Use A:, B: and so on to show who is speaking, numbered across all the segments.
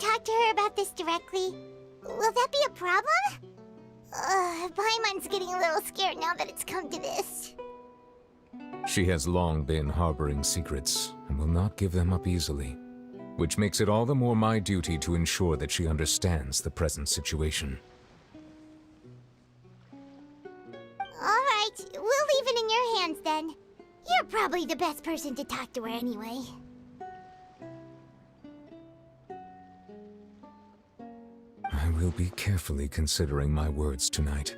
A: talk to her about this directly? Will that be a problem? Paimon's getting a little scared now that it's come to this.
B: She has long been harboring secrets and will not give them up easily, which makes it all the more my duty to ensure that she understands the present situation.
A: Alright, we'll leave it in your hands then. You're probably the best person to talk to her anyway.
B: I will be carefully considering my words tonight.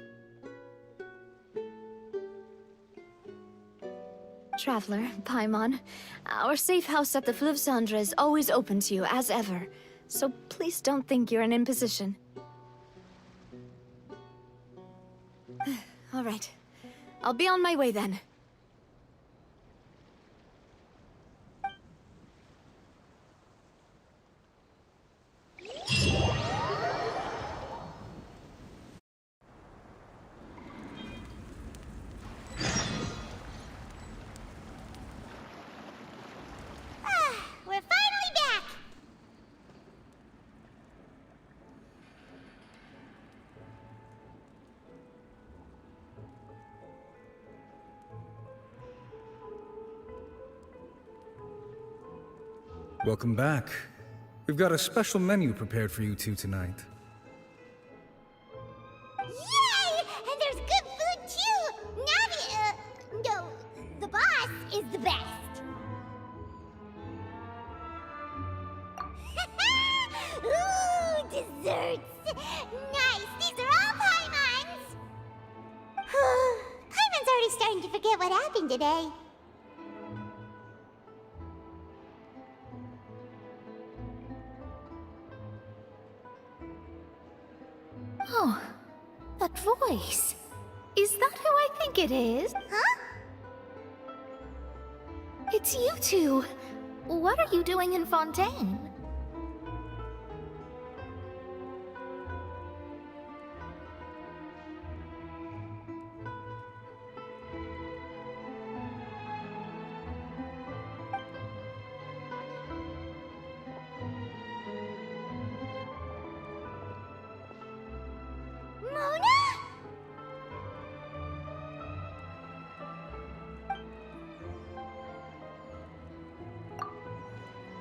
C: Traveler, Paimon, our safe house at the Fleuve Cendre is always open to you, as ever. So please don't think you're an imposition. All right. I'll be on my way then.
A: We're finally back!
D: Welcome back. We've got a special menu prepared for you two tonight.
A: Yay! And there's good food too! No, the boss is the best! Ooh, desserts! Nice! These are all Paimon's! Paimon's already starting to forget what happened today.
E: Oh, that voice. Is that who I think it is?
A: Huh?
E: It's you two. What are you doing in Fontaine?
A: Mona?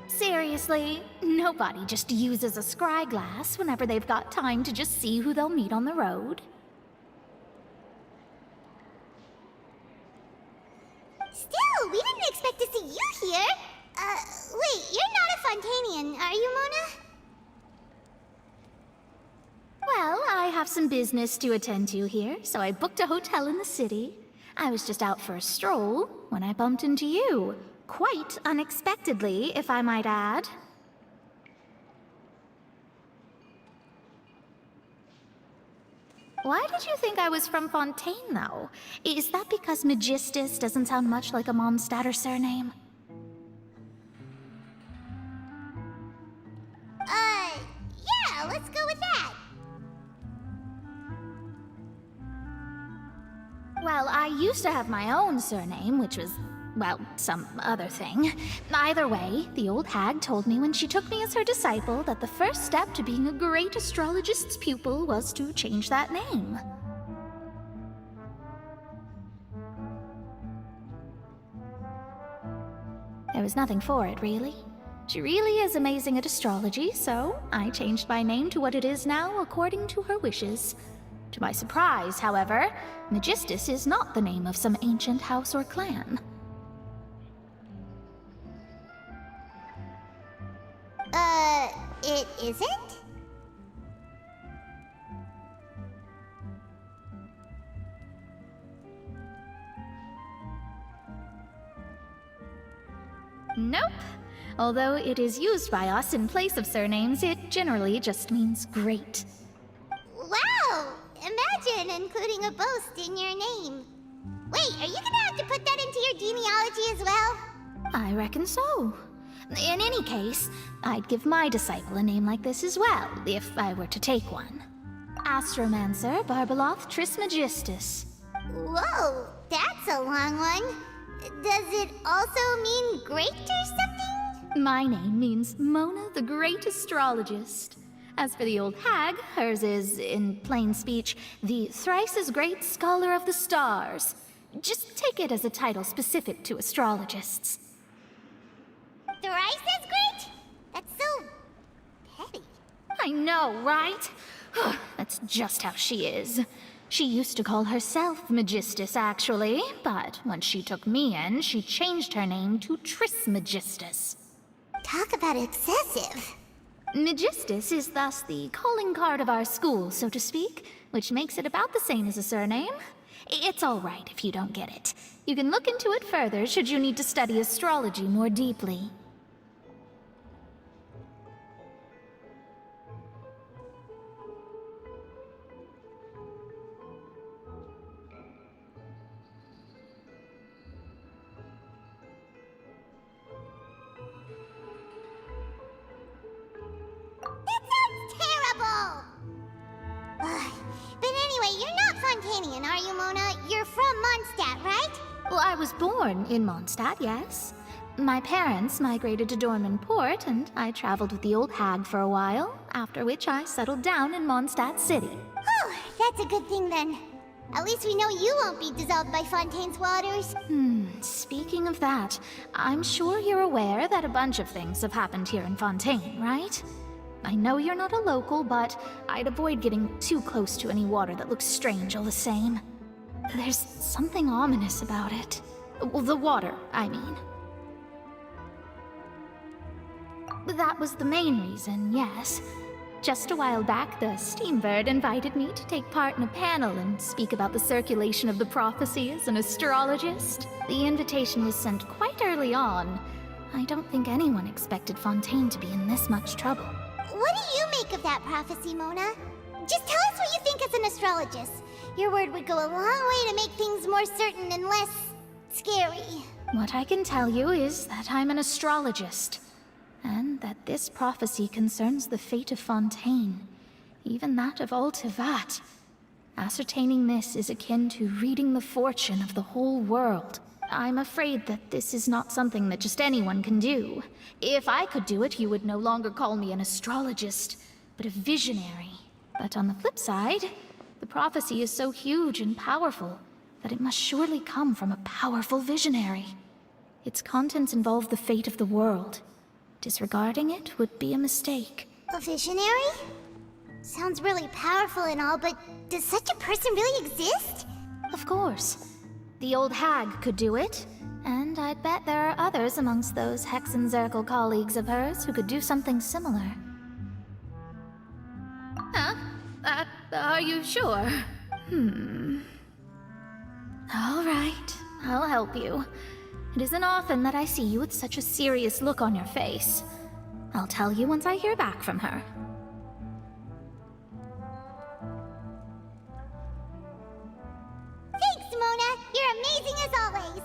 E: Seriously, nobody just uses a scry glass whenever they've got time to just see who they'll meet on the road.
A: Still, we didn't expect to see you here. Wait, you're not a Fontanian, are you, Mona?
E: Well, I have some business to attend to here, so I booked a hotel in the city. I was just out for a stroll when I bumped into you. Quite unexpectedly, if I might add. Why did you think I was from Fontaine, though? Is that because Magistus doesn't sound much like a Mondstatter surname?
A: Yeah, let's go with that.
E: Well, I used to have my own surname, which was, well, some other thing. Either way, the old hag told me when she took me as her disciple that the first step to being a great astrologist's pupil was to change that name. There was nothing for it, really. She really is amazing at astrology, so I changed my name to what it is now according to her wishes. To my surprise, however, Magistus is not the name of some ancient house or clan.
A: It isn't?
E: Nope. Although it is used by us in place of surnames, it generally just means great.
A: Wow! Imagine including a boast in your name. Wait, are you gonna have to put that into your genealogy as well?
E: I reckon so. In any case, I'd give my disciple a name like this as well, if I were to take one. Astromancer Barbeloth Trismegistus.
A: Whoa, that's a long one. Does it also mean great or something?
E: My name means Mona the Great Astrologist. As for the old hag, hers is, in plain speech, the thrice as great Scholar of the Stars. Just take it as a title specific to astrologists.
A: Thrice as great? That's so petty.
E: I know, right? That's just how she is. She used to call herself Magistus, actually, but once she took me in, she changed her name to Trismegistus.
A: Talk about excessive.
E: Magistus is thus the calling card of our school, so to speak, which makes it about the same as a surname. It's all right if you don't get it. You can look into it further should you need to study astrology more deeply.
A: That sounds terrible! But anyway, you're not Fontanian, are you, Mona? You're from Mondstadt, right?
E: Well, I was born in Mondstadt, yes. My parents migrated to Dorman Port, and I traveled with the old hag for a while, after which I settled down in Mondstadt City.
A: Oh, that's a good thing then. At least we know you won't be dissolved by Fontaine's waters.
E: Speaking of that, I'm sure you're aware that a bunch of things have happened here in Fontaine, right? I know you're not a local, but I'd avoid getting too close to any water that looks strange all the same. There's something ominous about it. Well, the water, I mean. That was the main reason, yes. Just a while back, the Steambird invited me to take part in a panel and speak about the circulation of the prophecy as an astrologist. The invitation was sent quite early on. I don't think anyone expected Fontaine to be in this much trouble.
A: What do you make of that prophecy, Mona? Just tell us what you think as an astrologist. Your word would go a long way to make things more certain and less scary.
E: What I can tell you is that I'm an astrologist, and that this prophecy concerns the fate of Fontaine, even that of all Tevat. Ascertaining this is akin to reading the fortune of the whole world. I'm afraid that this is not something that just anyone can do. If I could do it, you would no longer call me an astrologist, but a visionary. But on the flip side, the prophecy is so huge and powerful that it must surely come from a powerful visionary. Its contents involve the fate of the world. Disregarding it would be a mistake.
A: A visionary? Sounds really powerful and all, but does such a person really exist?
E: Of course. The old hag could do it, and I'd bet there are others amongst those Hexenzirkel colleagues of hers who could do something similar. Huh? Are you sure? All right, I'll help you. It isn't often that I see you with such a serious look on your face. I'll tell you once I hear back from her.
A: Thanks, Mona. You're amazing as always.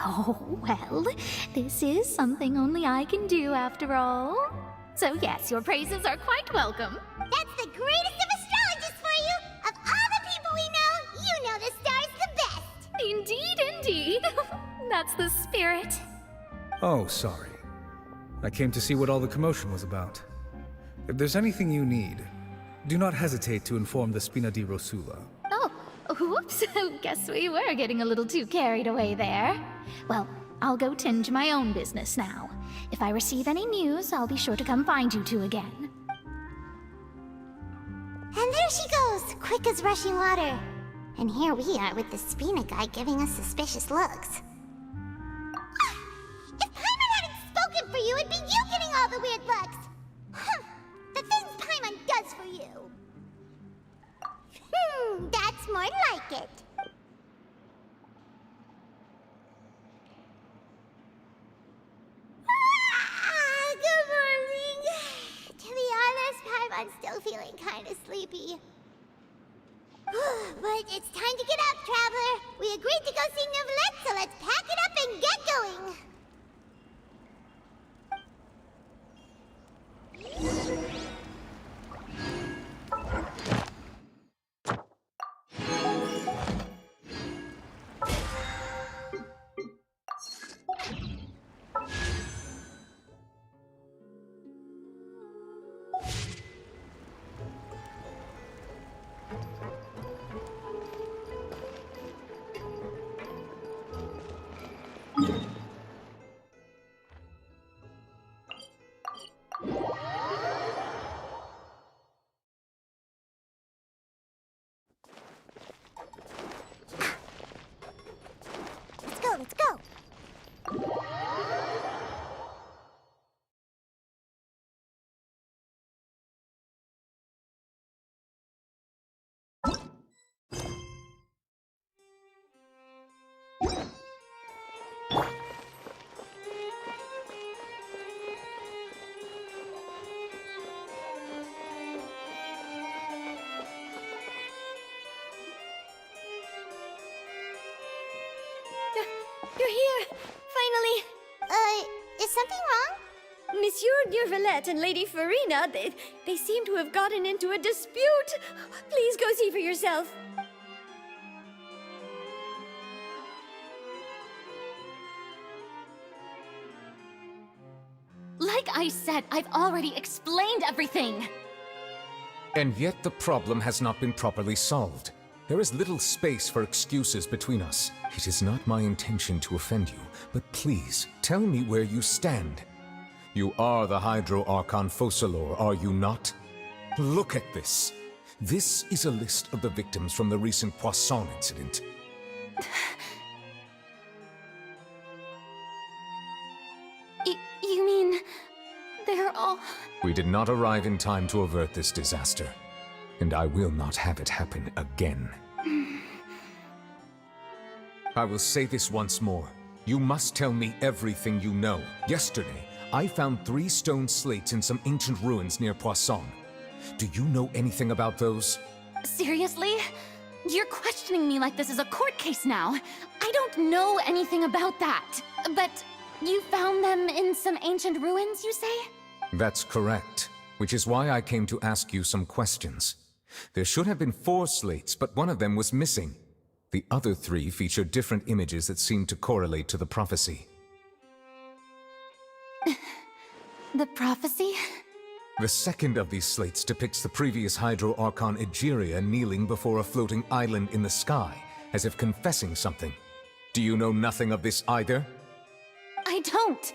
E: Oh, well, this is something only I can do after all. So yes, your praises are quite welcome.
A: That's the greatest of astrologists for you! Of all the people we know, you know the stars the best!
E: Indeed, indeed. That's the spirit.
D: Oh, sorry. I came to see what all the commotion was about. If there's anything you need, do not hesitate to inform the Spina di Rosula.
E: Oh, whoops. Guess we were getting a little too carried away there. Well, I'll go tend to my own business now. If I receive any news, I'll be sure to come find you two again.
A: And there she goes, quick as rushing water. And here we are with the Spina guy giving us suspicious looks. If Paimon hadn't spoken for you, it'd be you getting all the weird looks. The things Paimon does for you. That's more like it. Good morning. To be honest, Paimon's still feeling kind of sleepy. But it's time to get up, Traveler. We agreed to go see Neuvillette, so let's pack it up and get going.
C: You're here! Finally!
A: Is something wrong?
C: Monsieur Neurvalette and Lady Farina, they seem to have gotten into a dispute. Please go see for yourself.
F: Like I said, I've already explained everything.
B: And yet the problem has not been properly solved. There is little space for excuses between us. It is not my intention to offend you, but please, tell me where you stand. You are the Hydro Archon Focalor, are you not? Look at this. This is a list of the victims from the recent Poisson incident.
F: You mean... they're all...
B: We did not arrive in time to avert this disaster, and I will not have it happen again. I will say this once more. You must tell me everything you know. Yesterday, I found 3 stone slates in some ancient ruins near Poisson. Do you know anything about those?
F: Seriously? You're questioning me like this is a court case now. I don't know anything about that. But you found them in some ancient ruins, you say?
B: That's correct, which is why I came to ask you some questions. There should have been 4 slates, but one of them was missing. The other 3 feature different images that seem to correlate to the prophecy.
F: The prophecy?
B: The second of these slates depicts the previous Hydro Archon Egeria kneeling before a floating island in the sky, as if confessing something. Do you know nothing of this either?
F: I don't.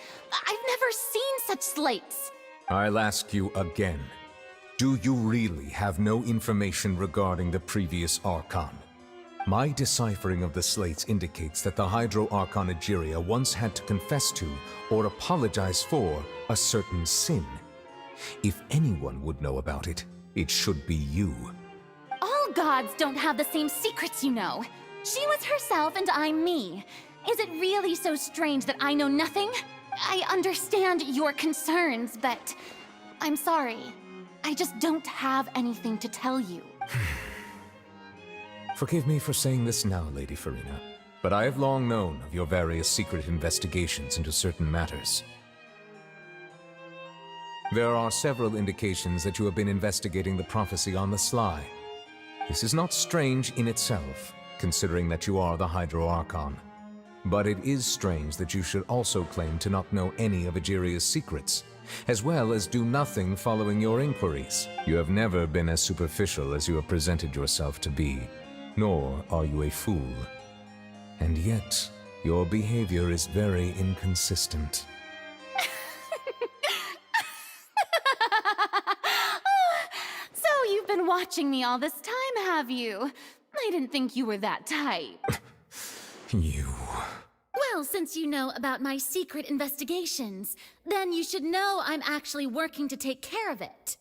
F: I've never seen such slates.
B: I'll ask you again. Do you really have no information regarding the previous Archon? My deciphering of the slates indicates that the Hydro Archon Egeria once had to confess to, or apologize for, a certain sin. If anyone would know about it, it should be you.
F: All gods don't have the same secrets, you know. She was herself and I'm me. Is it really so strange that I know nothing? I understand your concerns, but I'm sorry. I just don't have anything to tell you.
B: Forgive me for saying this now, Lady Farina, but I have long known of your various secret investigations into certain matters. There are several indications that you have been investigating the prophecy on the sly. This is not strange in itself, considering that you are the Hydro Archon. But it is strange that you should also claim to not know any of Egeria's secrets, as well as do nothing following your inquiries. You have never been as superficial as you have presented yourself to be, nor are you a fool. And yet, your behavior is very inconsistent.
F: So you've been watching me all this time, have you? I didn't think you were that type.
B: You...
F: Well, since you know about my secret investigations, then you should know I'm actually working to take care of it.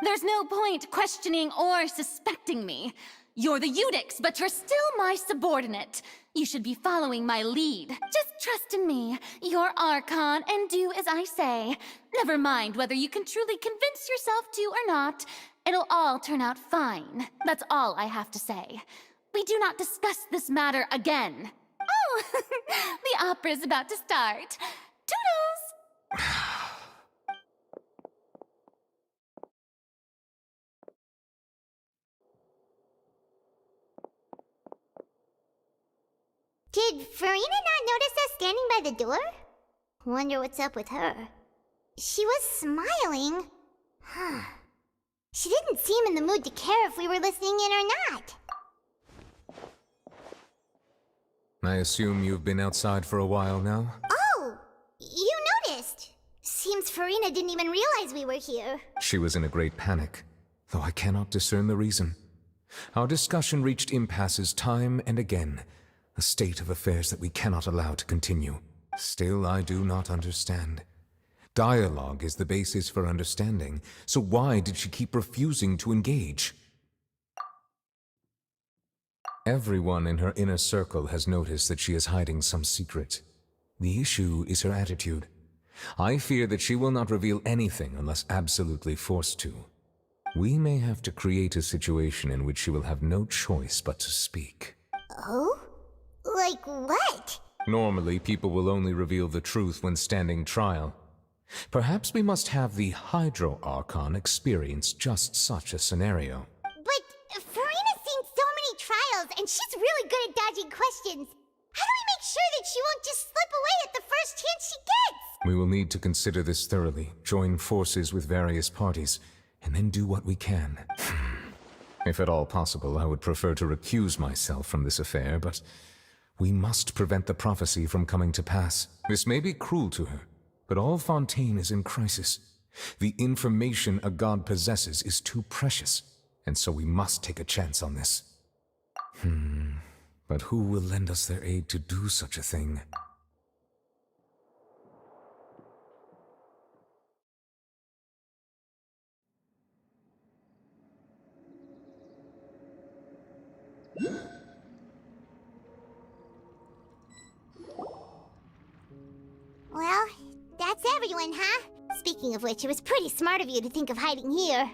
F: There's no point questioning or suspecting me. You're the Eudix, but you're still my subordinate. You should be following my lead. Just trust in me. You're Archon, and do as I say. Never mind whether you can truly convince yourself to or not. It'll all turn out fine. That's all I have to say. We do not discuss this matter again. Oh, the opera's about to start. Toodles!
A: Did Farina not notice us standing by the door? Wonder what's up with her. She was smiling. Huh. She didn't seem in the mood to care if we were listening in or not.
B: I assume you've been outside for a while now?
A: Oh! You noticed! Seems Farina didn't even realize we were here.
B: She was in a great panic, though I cannot discern the reason. Our discussion reached impasses time and again, a state of affairs that we cannot allow to continue. Still, I do not understand. Dialogue is the basis for understanding, so why did she keep refusing to engage? Everyone in her inner circle has noticed that she is hiding some secret. The issue is her attitude. I fear that she will not reveal anything unless absolutely forced to. We may have to create a situation in which she will have no choice but to speak.
A: Oh? Like Like what?
B: Normally, people will only reveal the truth when standing trial. Perhaps we must have the Hydro Archon experience just such a scenario.
A: But Farina's seen so many trials, and she's really good at dodging questions. How do we make sure that she won't just slip away at the first chance she gets?
B: We will need to consider this thoroughly, join forces with various parties, and then do what we can. If at all possible, I would prefer to recuse myself from this affair, but we must prevent the prophecy from coming to pass. This may be cruel to her, but all Fontaine is in crisis. The information a god possesses is too precious, and so we must take a chance on this. But who will lend us their aid to do such a thing?
A: Well, that's everyone, huh? Speaking of which, it was pretty smart of you to think of hiding here.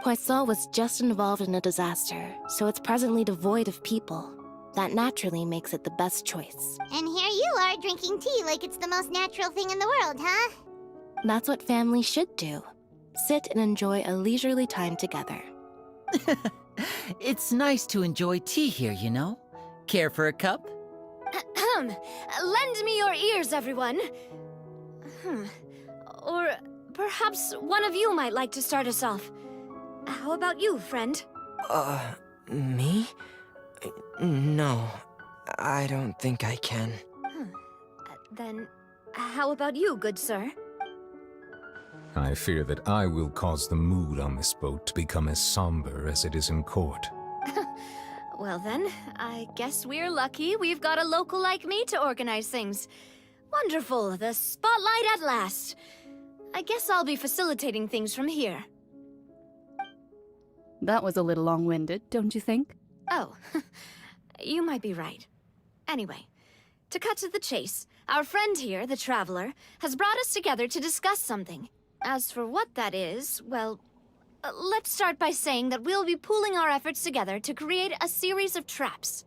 G: Poisson was just involved in a disaster, so it's presently devoid of people. That naturally makes it the best choice.
A: And here you are drinking tea like it's the most natural thing in the world, huh?
G: That's what family should do. Sit and enjoy a leisurely time together.
H: It's nice to enjoy tea here, you know? Care for a cup?
C: Lend me your ears, everyone. Or perhaps one of you might like to start us off. How about you, friend?
I: Me? No, I don't think I can.
C: Then, how about you, good sir?
B: I fear that I will cause the mood on this boat to become as somber as it is in court.
C: Well then, I guess we're lucky we've got a local like me to organize things. Wonderful, the spotlight at last. I guess I'll be facilitating things from here.
J: That was a little long-winded, don't you think?
C: Oh, you might be right. Anyway, to cut to the chase, our friend here, the Traveler, has brought us together to discuss something. As for what that is, well, let's start by saying that we'll be pooling our efforts together to create a series of traps.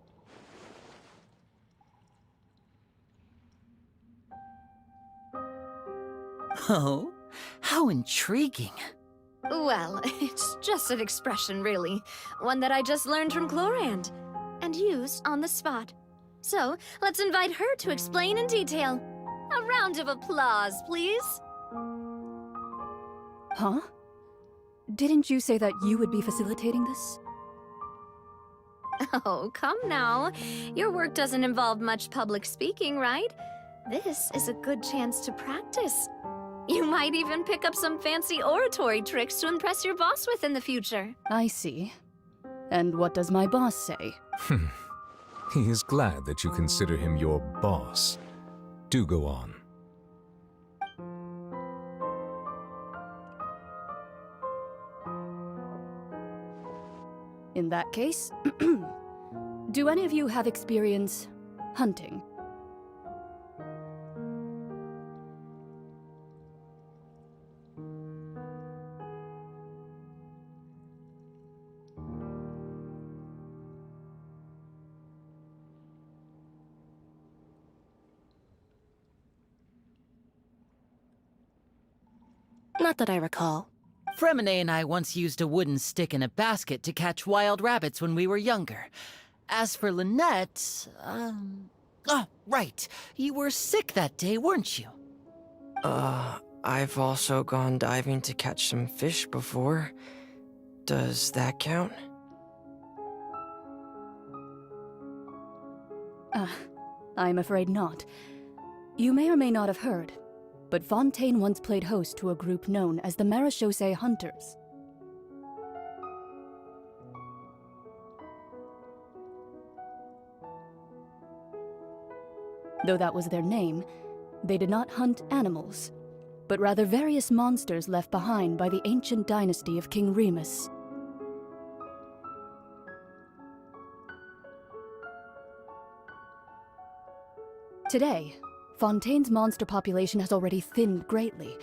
H: Oh, how intriguing.
C: Well, it's just an expression, really. One that I just learned from Chlorand, and used on the spot. So, let's invite her to explain in detail. A round of applause, please.
J: Huh? Didn't you say that you would be facilitating this?
C: Oh, come now. Your work doesn't involve much public speaking, right? This is a good chance to practice. You might even pick up some fancy oratory tricks to impress your boss with in the future.
J: I see. And what does my boss say?
B: He is glad that you consider him your boss. Do go on.
J: In that case, do any of you have experience hunting?
G: Not that I recall.
H: Fremine and I once used a wooden stick in a basket to catch wild rabbits when we were younger. As for Lynette, Oh, right. You were sick that day, weren't you?
I: I've also gone diving to catch some fish before. Does that count?
J: I'm afraid not. You may or may not have heard, but Fontaine once played host to a group known as the Marechaussee Hunters. Though that was their name, they did not hunt animals, but rather various monsters left behind by the ancient dynasty of King Remus. Today, Fontaine's monster population has already thinned greatly,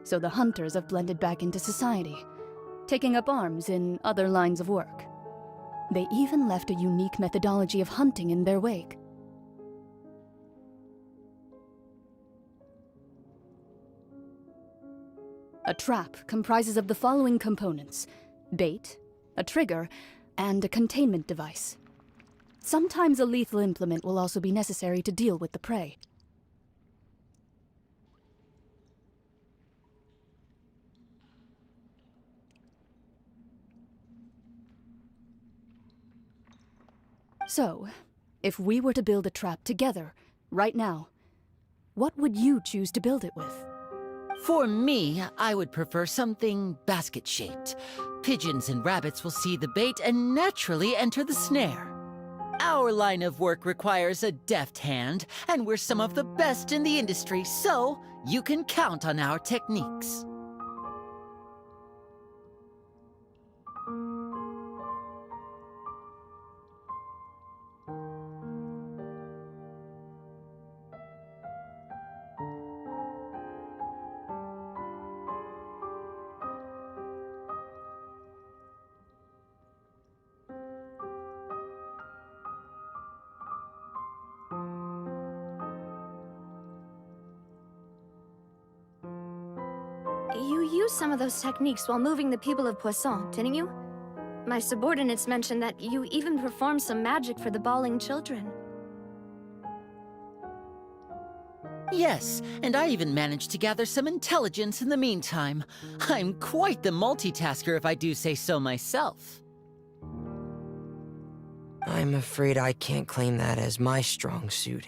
J: so the hunters have blended back into society, taking up arms in other lines of work. They even left a unique methodology of hunting in their wake. A trap comprises of the following components: bait, a trigger, and a containment device. Sometimes a lethal implement will also be necessary to deal with the prey. So, if we were to build a trap together, right now, what would you choose to build it with?
H: For me, I would prefer something basket-shaped. Pigeons and rabbits will see the bait and naturally enter the snare. Our line of work requires a deft hand, and we're some of the best in the industry, so you can count on our techniques.
C: You used some of those techniques while moving the people of Poisson, didn't you? My subordinates mentioned that you even performed some magic for the bawling children.
H: Yes, and I even managed to gather some intelligence in the meantime. I'm quite the multitasker if I do say so myself.
I: I'm afraid I can't claim that as my strong suit.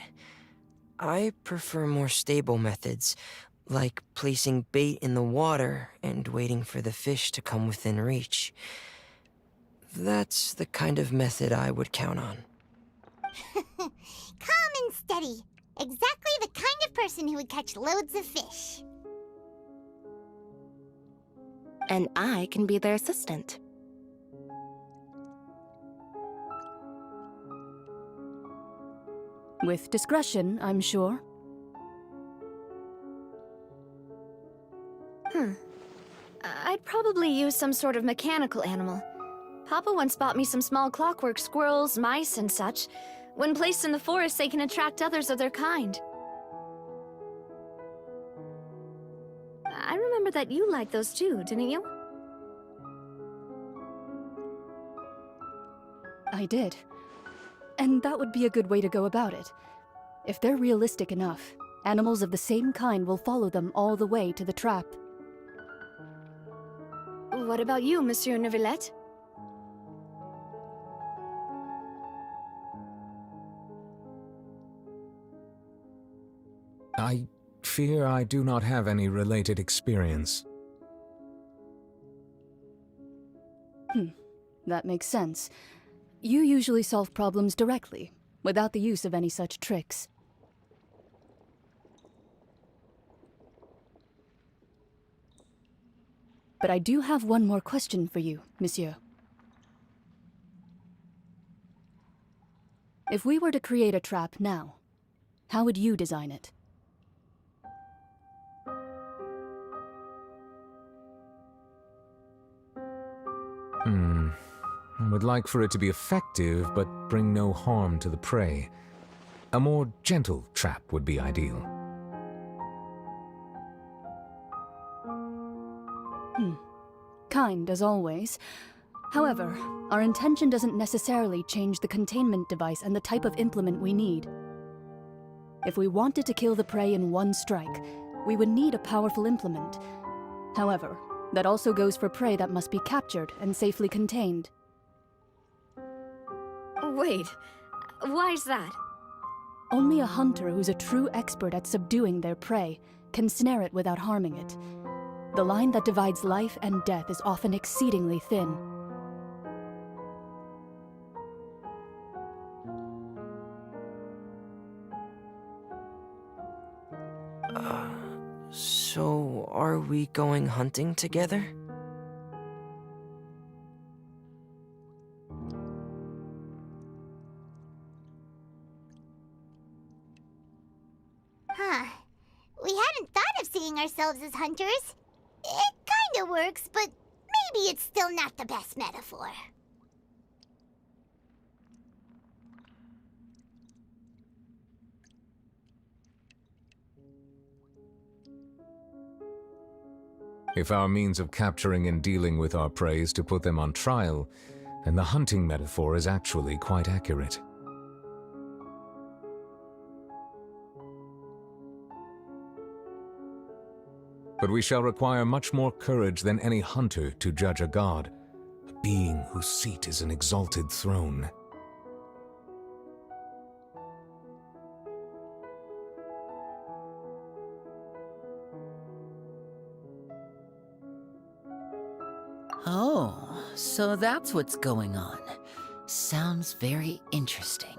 I: I prefer more stable methods, like placing bait in the water and waiting for the fish to come within reach. That's the kind of method I would count on.
A: Calm and steady. Exactly the kind of person who would catch loads of fish.
G: And I can be their assistant.
J: With discretion, I'm sure.
C: I'd probably use some sort of mechanical animal. Papa once bought me some small clockwork squirrels, mice, and such. When placed in the forest, they can attract others of their kind. I remember that you liked those too, didn't you?
J: I did. And that would be a good way to go about it. If they're realistic enough, animals of the same kind will follow them all the way to the trap.
C: What about you, Monsieur Neuvillette?
B: I fear I do not have any related experience.
J: That makes sense. You usually solve problems directly, without the use of any such tricks. But I do have one more question for you, monsieur. If we were to create a trap now, how would you design it?
B: I would like for it to be effective, but bring no harm to the prey. A more gentle trap would be ideal.
J: Kind, as always. However, our intention doesn't necessarily change the containment device and the type of implement we need. If we wanted to kill the prey in one strike, we would need a powerful implement. However, that also goes for prey that must be captured and safely contained.
C: Wait, why's that?
J: Only a hunter who's a true expert at subduing their prey can snare it without harming it. The line that divides life and death is often exceedingly thin.
I: So are we going hunting together?
A: Huh. We hadn't thought of seeing ourselves as hunters. It kinda works, but maybe it's still not the best metaphor.
B: If our means of capturing and dealing with our prey is to put them on trial, then the hunting metaphor is actually quite accurate. But we shall require much more courage than any hunter to judge a god, a being whose seat is an exalted throne.
H: Oh, so that's what's going on. Sounds very interesting.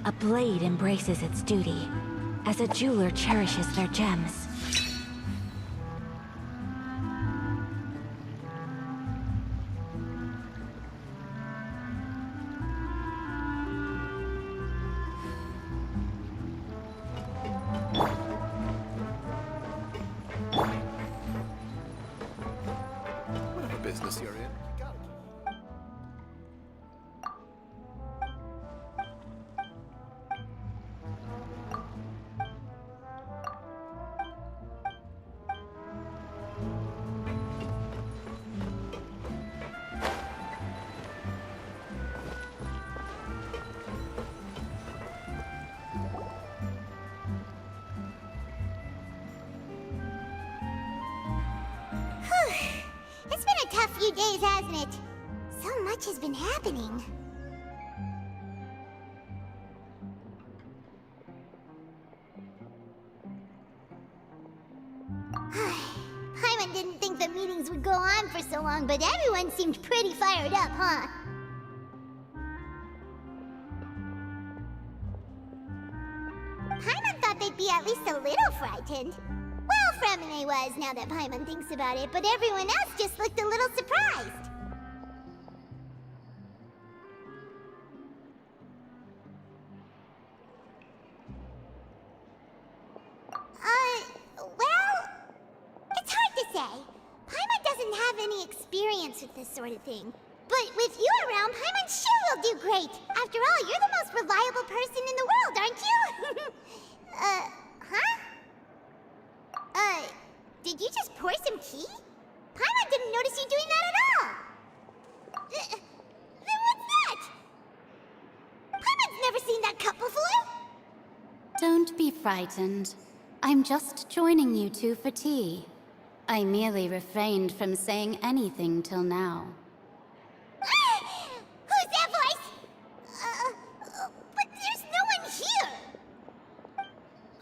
K: A blade embraces its duty, as a jeweler cherishes their gems.
L: Whatever business you're in, you gotta keep.
A: It's been a tough few days, hasn't it? So much has been happening. Paimon didn't think the meetings would go on for so long, but everyone seemed pretty fired up, huh? Paimon thought they'd be at least a little frightened. Well, Fremine was, now that Paimon thinks about it, but everyone else just looked a little surprised. Well, it's hard to say. Paimon doesn't have any experience with this sort of thing. But with you around, Paimon sure will do great. After all, you're the most reliable person in the world, aren't you? Huh? Did you just pour some tea? Paimon didn't notice you doing that at all. Then what's that? Paimon's never seen that cup before.
F: Don't be frightened. I'm just joining you two for tea. I merely refrained from saying anything till now.
A: Who's that voice? But there's no one here.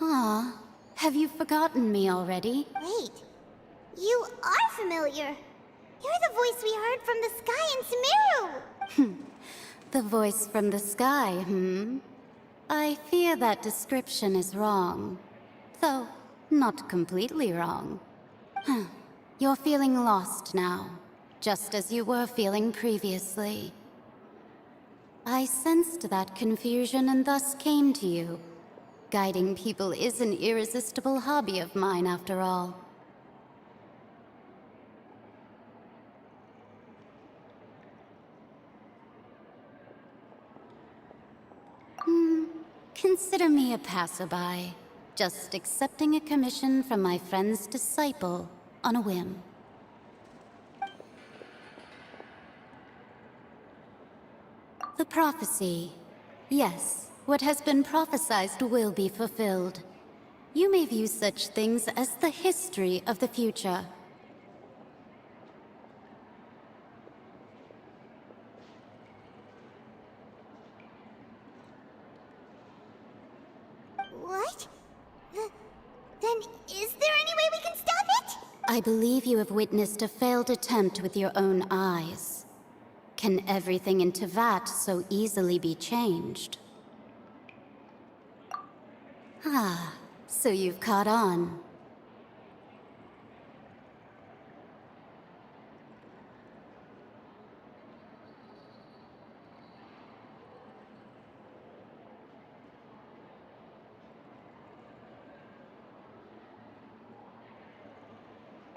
F: Ah, have you forgotten me already?
A: Wait, you are familiar. You're the voice we heard from the sky in Sumeru.
F: The voice from the sky, hmm? I fear that description is wrong. Though, not completely wrong. You're feeling lost now, just as you were feeling previously. I sensed that confusion and thus came to you. Guiding people is an irresistible hobby of mine, after all.
M: Consider me a passerby, just accepting a commission from my friend's disciple on a whim. The prophecy. Yes, what has been prophesied will be fulfilled. You may view such things as the history of the future.
A: What? Then is there any way we can stop it?
M: I believe you have witnessed a failed attempt with your own eyes. Can everything in Tevat so easily be changed? Ah, so you've caught on.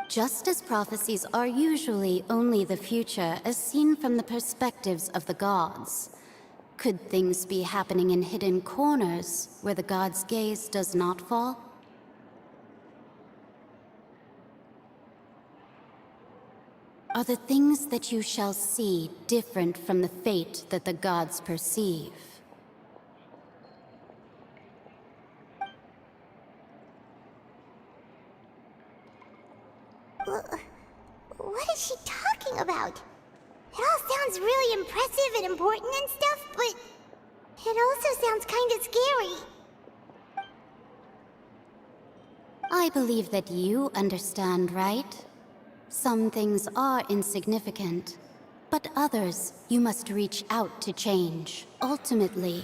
M: Just as prophecies are usually only the future as seen from the perspectives of the gods, could things be happening in hidden corners where the gods' gaze does not fall? Are the things that you shall see different from the fate that the gods perceive?
A: What is she talking about? It all sounds really impressive and important and stuff, but it also sounds kind of scary.
M: I believe that you understand, right? Some things are insignificant, but others you must reach out to change. Ultimately,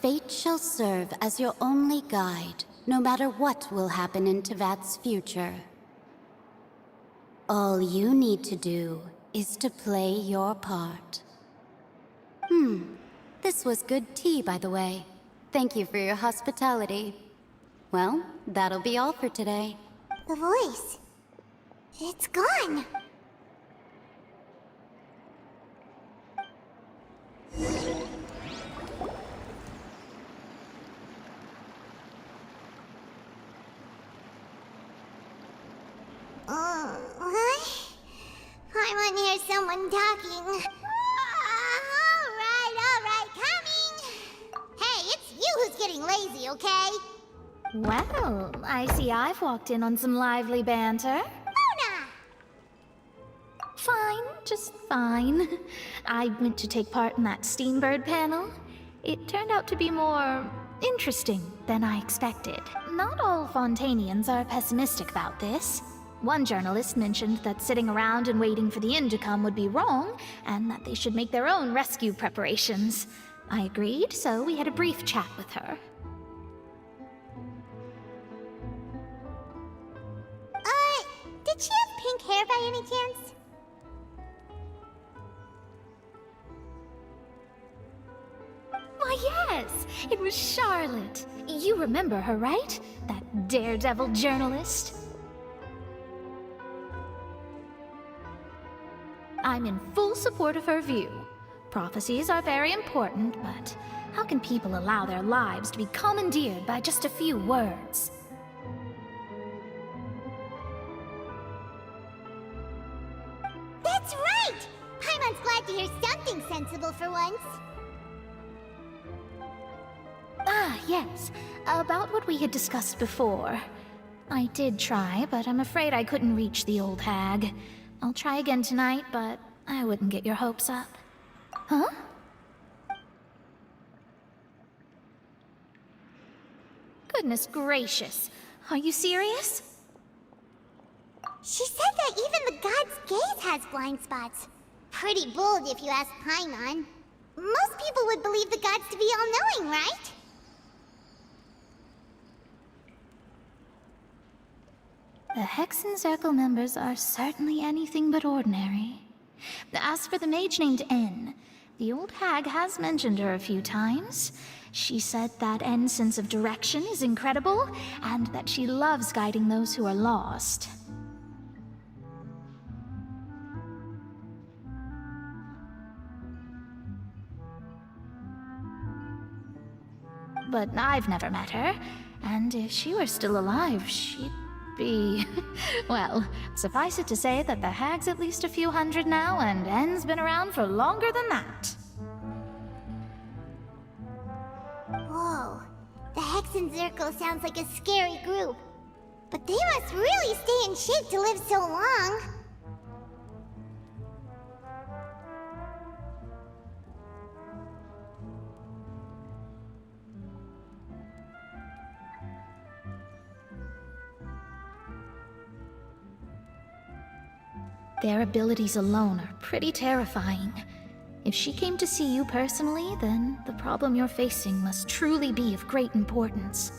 M: fate shall serve as your only guide, no matter what will happen in Tevat's future. All you need to do is to play your part. This was good tea, by the way. Thank you for your hospitality. Well, that'll be all for today.
A: The voice. It's gone. What? I want to hear someone talking. Alright, coming! Hey, it's you who's getting lazy, okay?
E: Well, I see I've walked in on some lively banter.
A: Mona!
E: Fine, just fine. I went to take part in that Steambird panel. It turned out to be more interesting than I expected. Not all Fontanians are pessimistic about this. One journalist mentioned that sitting around and waiting for the end to come would be wrong, and that they should make their own rescue preparations. I agreed, so we had a brief chat with her.
A: Did she have pink hair by any chance?
E: Why, yes! It was Charlotte. You remember her, right? That daredevil journalist? I'm in full support of her view. Prophecies are very important, but how can people allow their lives to be commandeered by just a few words?
A: That's right! Paimon's glad to hear something sensible for once.
E: Ah, yes. About what we had discussed before. I did try, but I'm afraid I couldn't reach the old hag. I'll try again tonight, but I wouldn't get your hopes up. Huh? Goodness gracious. Are you serious?
A: She said that even the god's gaze has blind spots. Pretty bold if you ask Paimon. Most people would believe the gods to be all-knowing, right?
E: The Hexen Circle members are certainly anything but ordinary. As for the mage named N, the old hag has mentioned her a few times. She said that N's sense of direction is incredible, and that she loves guiding those who are lost. but I've never met her. And if she were still alive, she'd be... well, suffice it to say that the hag's at least a few hundred now, and N's been around for longer than that.
A: Whoa. The Hex and Zirko sounds like a scary group. But they must really stay in shape to live so long.
E: Their abilities alone are pretty terrifying. If she came to see you personally, then the problem you're facing must truly be of great importance.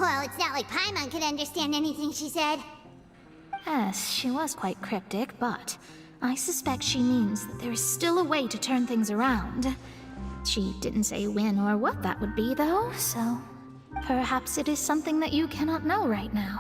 A: Well, it's not like Paimon could understand anything she said.
E: Yes, she was quite cryptic, but I suspect she means that there is still a way to turn things around. She didn't say when or what that would be, though, so perhaps it is something that you cannot know right now.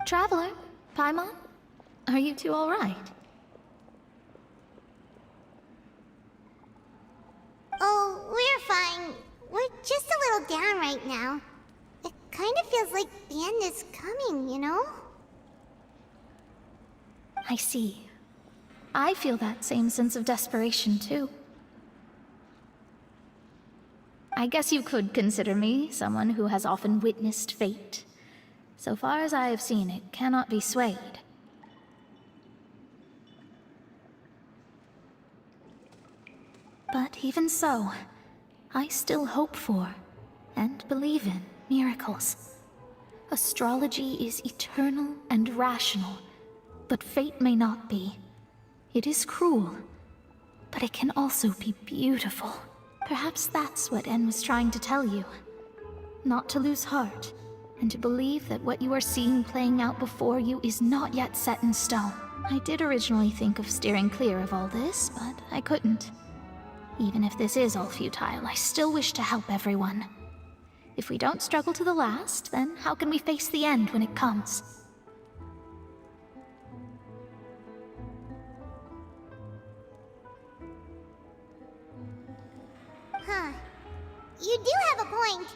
E: Traveler, Paimon, are you two all right?
A: Oh, we're fine. We're just a little down right now. It kind of feels like the end is coming, you know?
E: I see. I feel that same sense of desperation, too. I guess you could consider me someone who has often witnessed fate. So far as I have seen, it cannot be swayed. But even so, I still hope for, and believe in, miracles. Astrology is eternal and rational, but fate may not be. It is cruel, but it can also be beautiful. Perhaps that's what En was trying to tell you. Not to lose heart, and to believe that what you are seeing playing out before you is not yet set in stone. I did originally think of steering clear of all this, but I couldn't. Even if this is all futile, I still wish to help everyone. If we don't struggle to the last, then how can we face the end when it comes?
A: Huh. You do have a point.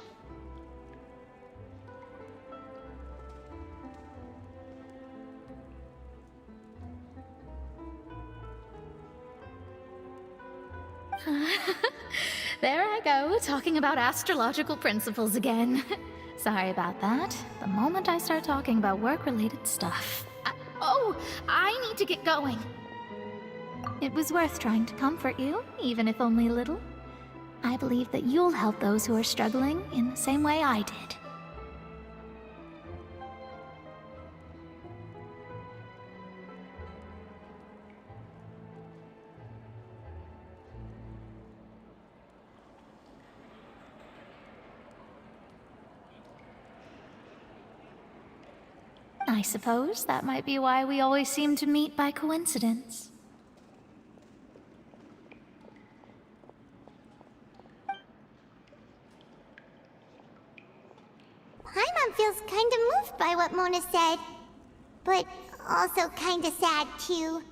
E: There I go, talking about astrological principles again. Sorry about that. The moment I start talking about work-related stuff... I need to get going. It was worth trying to comfort you, even if only a little. I believe that you'll help those who are struggling in the same way I did. I suppose that might be why we always seem to meet by coincidence.
A: Paimon feels kind of moved by what Mona said, but also kind of sad too.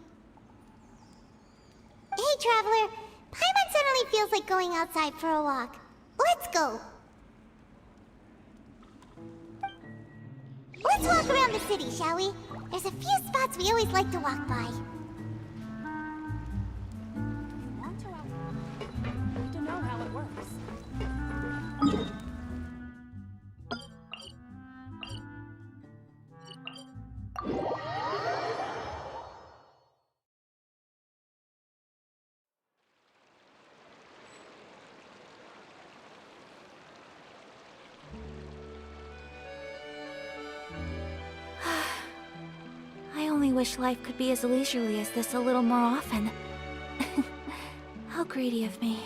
A: Hey, Traveler, Paimon suddenly feels like going outside for a walk. Let's go. Let's walk around the city, shall we? There's a few spots we always like to walk by.
N: To know how it works.
K: I only wish life could be as leisurely as this a little more often. How greedy of me.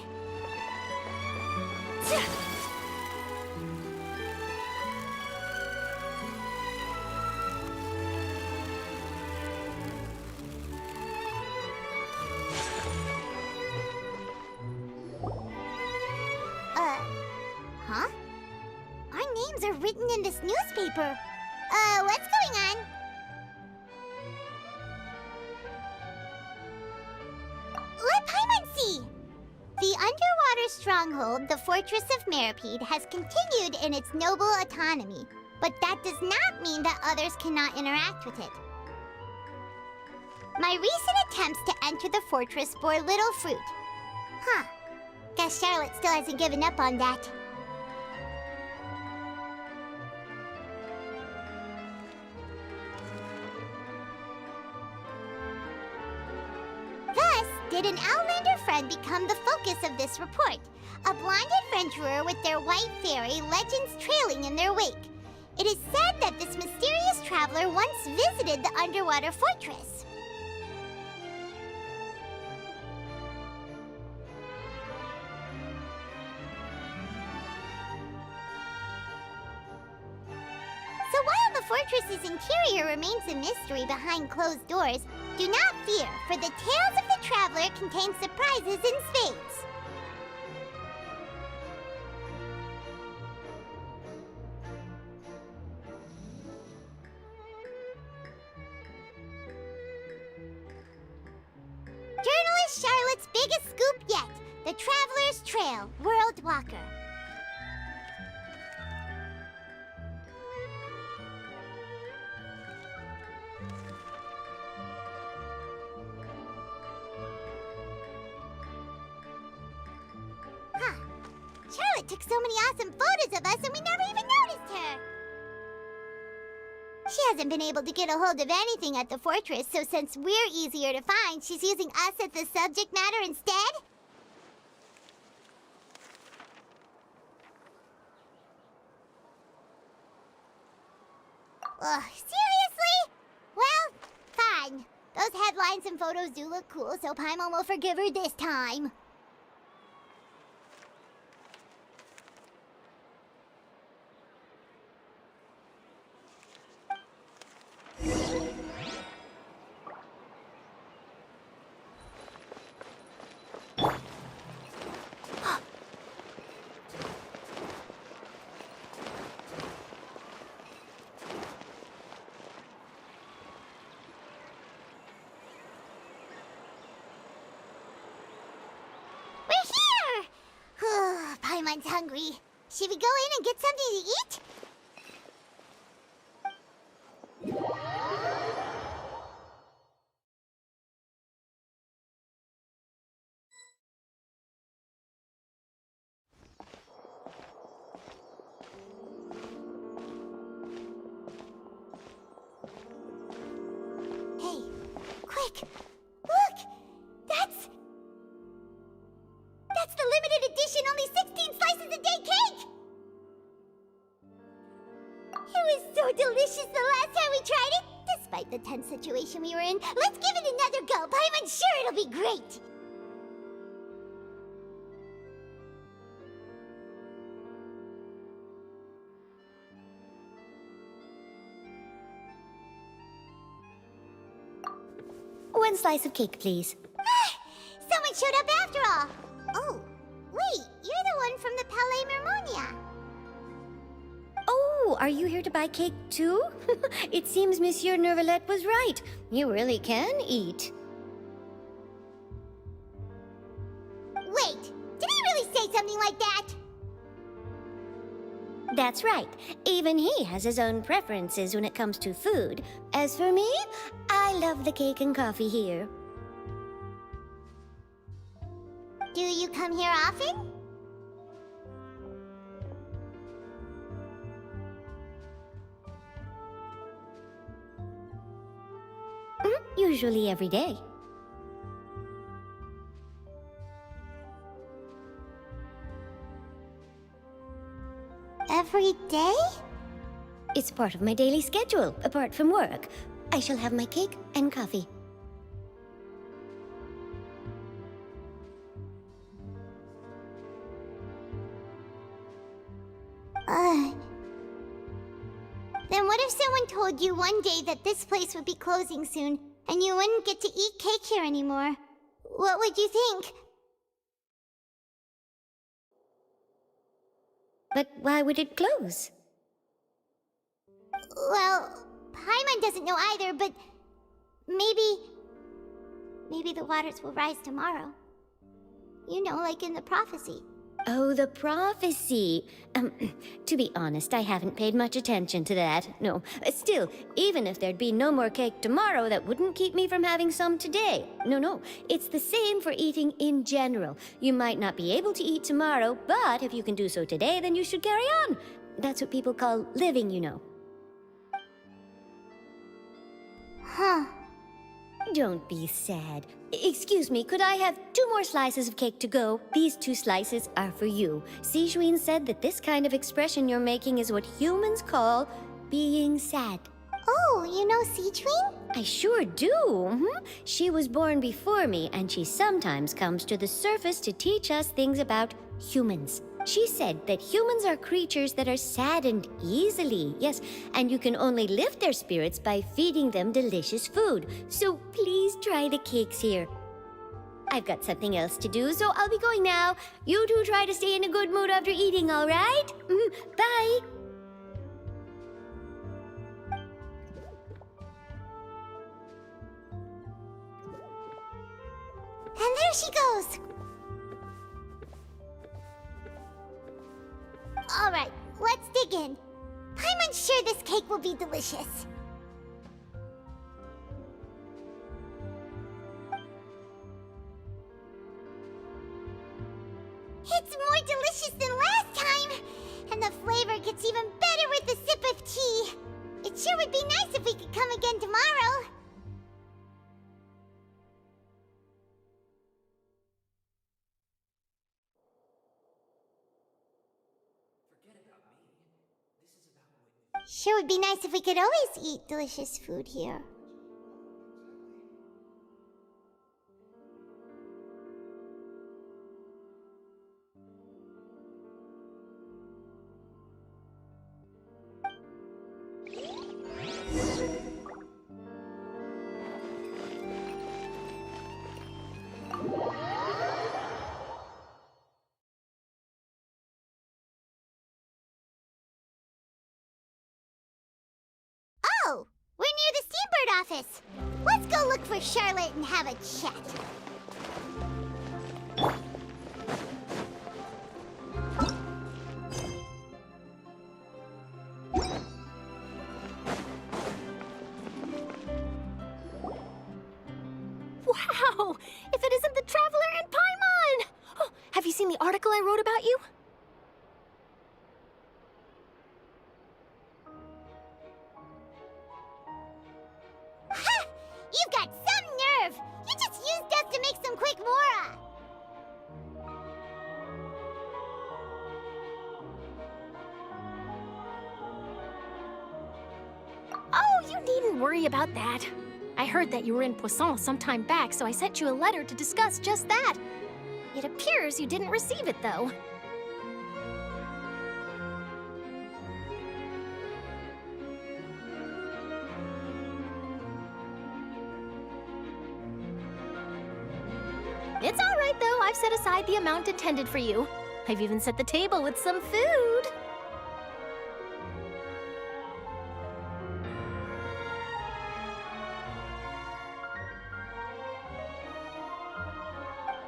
A: things are written in this newspaper. What's going on? Let Paimon see! The underwater stronghold, the Fortress of Meripede, has continued in its noble autonomy, but that does not mean that others cannot interact with it. My recent attempts to enter the fortress bore little fruit. Huh. Guess Charlotte still hasn't given up on that. Thus, did an Outlander friend become the focus of this report. A blind adventurer with their white fairy, legends trailing in their wake. It is said that this mysterious traveler once visited the underwater fortress. So while the fortress's interior remains a mystery behind closed doors, do not fear, for the tales of the traveler contain surprises in spades. Journalist Charlotte's biggest scoop yet, the Traveler's Trail, World Walker. Huh. Charlotte took so many awesome photos of us and we never even noticed her. She hasn't been able to get a hold of anything at the fortress, so since we're easier to find, she's using us as the subject matter instead? Ugh, seriously? Well, fine. Those headlines and photos do look cool, so Paimon will forgive her this time. Paimon's hungry. Should we go in and get something to eat? Hey, quick! Look! That's the limited edition, only 16 slices a day cake! It was so delicious the last time we tried it! Despite the tense situation we were in, let's give it another go! I'm sure it'll be great!
O: One slice of cake, please.
A: Someone showed up after all! Oh, wait, you're the one from the Palais Mermonia.
O: Oh, are you here to buy cake too? It seems Monsieur Neuvillette was right. You really can eat.
A: Wait, did he really say something like that?
O: That's right. Even he has his own preferences when it comes to food. As for me, I love the cake and coffee here.
A: Do you come here often?
O: Usually every day.
A: Every day?
O: It's part of my daily schedule, apart from work. I shall have my cake and coffee.
A: Then what if someone told you one day that this place would be closing soon, and you wouldn't get to eat cake here anymore? What would you think?
O: But why would it close?
A: Well, Paimon doesn't know either, but maybe the waters will rise tomorrow. You know, like in the prophecy.
O: Oh, the prophecy. To be honest, I haven't paid much attention to that. No, still, even if there'd be no more cake tomorrow, that wouldn't keep me from having some today. No, it's the same for eating in general. You might not be able to eat tomorrow, but if you can do so today, then you should carry on. That's what people call living, you know.
A: Huh.
O: Don't be sad. Excuse me, could I have 2 more slices of cake to go? These 2 slices are for you. Sijouin said that this kind of expression you're making is what humans call being sad.
A: Oh, you know Sijouin?
O: I sure do. She was born before me, and she sometimes comes to the surface to teach us things about humans. She said that humans are creatures that are saddened easily, yes, and you can only lift their spirits by feeding them delicious food. So please try the cakes here. I've got something else to do, so I'll be going now. You two try to stay in a good mood after eating, all right? Bye.
A: And there she goes! Alright, let's dig in. I'm unsure this cake will be delicious. It's more delicious than last time! And the flavor gets even better with a sip of tea. It sure would be nice if we could come again tomorrow. Sure would be nice if we could always eat delicious food here. Oh, we're near the Steambird office. Let's go look for Charlotte and have a chat.
K: Wow! If it isn't the Traveler and Paimon! Oh, have you seen the article I wrote about you?
A: Ha! You've got some nerve! You just used us to make some quick mora!
K: Oh, you needn't worry about that. I heard that you were in Poisson some time back, so I sent you a letter to discuss just that. It appears you didn't receive it, though. It's all right, though. I've set aside the amount intended for you. I've even set the table with some food.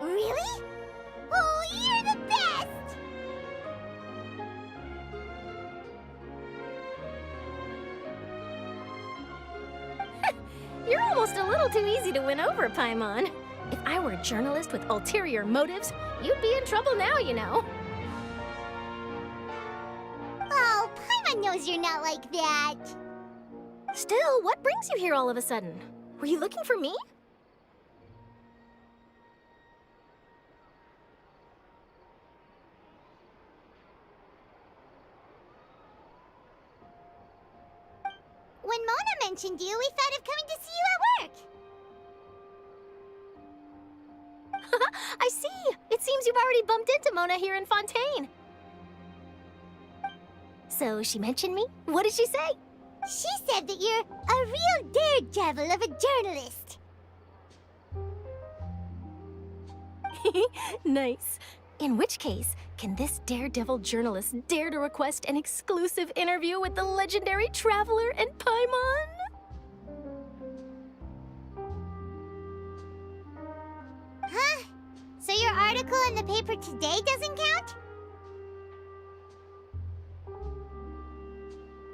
A: Really? Oh, you're the best!
K: You're almost a little too easy to win over, Paimon. If I were a journalist with ulterior motives, you'd be in trouble now, you know.
A: Oh, Paimon knows you're not like that.
K: Still, what brings you here all of a sudden? Were you looking for me?
A: When Mona mentioned you, we thought of coming to see you at work.
K: I see! It seems you've already bumped into Mona here in Fontaine. So she mentioned me? What did she say?
A: She said that you're a real daredevil of a journalist.
K: Nice. In which case, Can this daredevil journalist dare to request an exclusive interview with the legendary Traveler and Paimon?
A: Huh? So your article in the paper today doesn't count?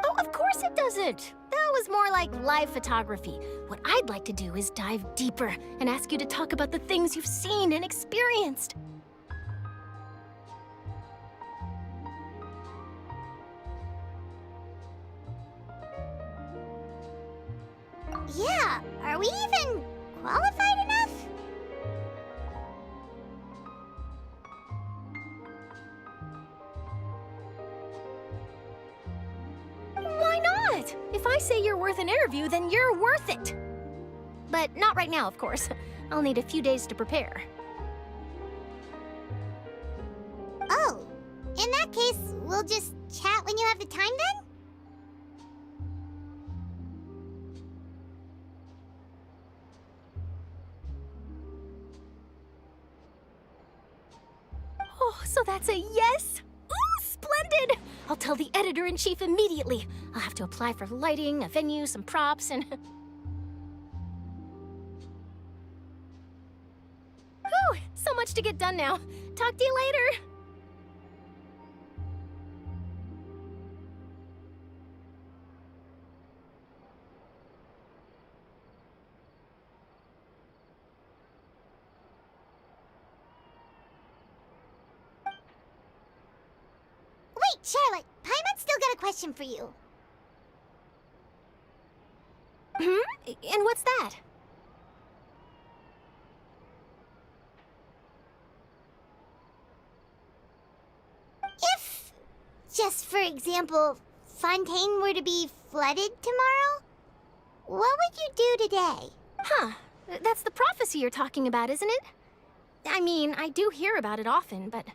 K: Oh, of course it doesn't. That was more like live photography. What I'd like to do is dive deeper and ask you to talk about the things you've seen and experienced.
A: Yeah, are we even qualified enough?
K: Why not? If I say you're worth an interview, then you're worth it. But not right now, of course. I'll need a few days to prepare.
A: Oh, in that case, we'll just chat when you have the time then?
K: Oh, so that's a yes? Ooh, splendid! I'll tell the editor-in-chief immediately. I'll have to apply for lighting, a venue, some props, and... Whew, so much to get done now. Talk to you later.
A: Wait, Charlotte, Paimon's still got a question for you.
K: And what's that?
A: If, just for example, Fontaine were to be flooded tomorrow, what would you do today?
K: Huh. That's the prophecy you're talking about, isn't it? I mean, I do hear about it often, but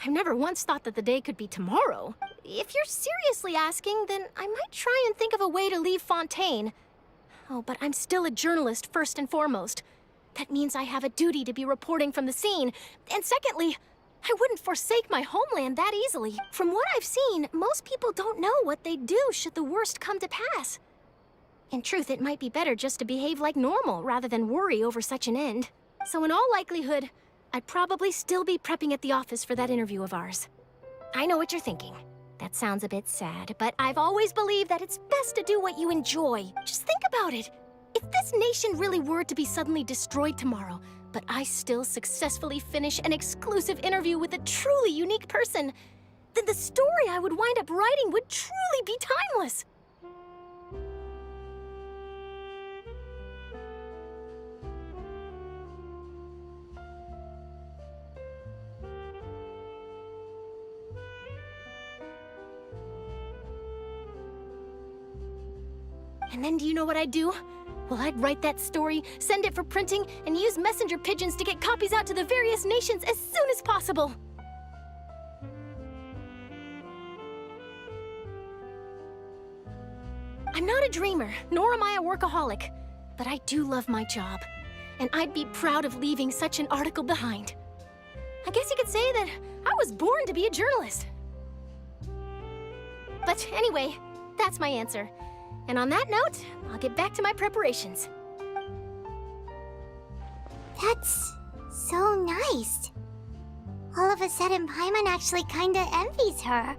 K: I've never once thought that the day could be tomorrow. If you're seriously asking, then I might try and think of a way to leave Fontaine. Oh, but I'm still a journalist first and foremost. That means I have a duty to be reporting from the scene. And secondly, I wouldn't forsake my homeland that easily. From what I've seen, most people don't know what they'd do should the worst come to pass. In truth, it might be better just to behave like normal rather than worry over such an end. So in all likelihood, I'd probably still be prepping at the office for that interview of ours. I know what you're thinking. That sounds a bit sad, but I've always believed that it's best to do what you enjoy. Just think about it. If this nation really were to be suddenly destroyed tomorrow, but I still successfully finish an exclusive interview with a truly unique person, then the story I would wind up writing would truly be timeless. And then do you know what I'd do? Well, I'd write that story, send it for printing, and use messenger pigeons to get copies out to the various nations as soon as possible. I'm not a dreamer, nor am I a workaholic, but I do love my job, and I'd be proud of leaving such an article behind. I guess you could say that I was born to be a journalist. But anyway, that's my answer. And on that note, I'll get back to my preparations.
A: That's so nice. All of a sudden, Paimon actually kinda envies her.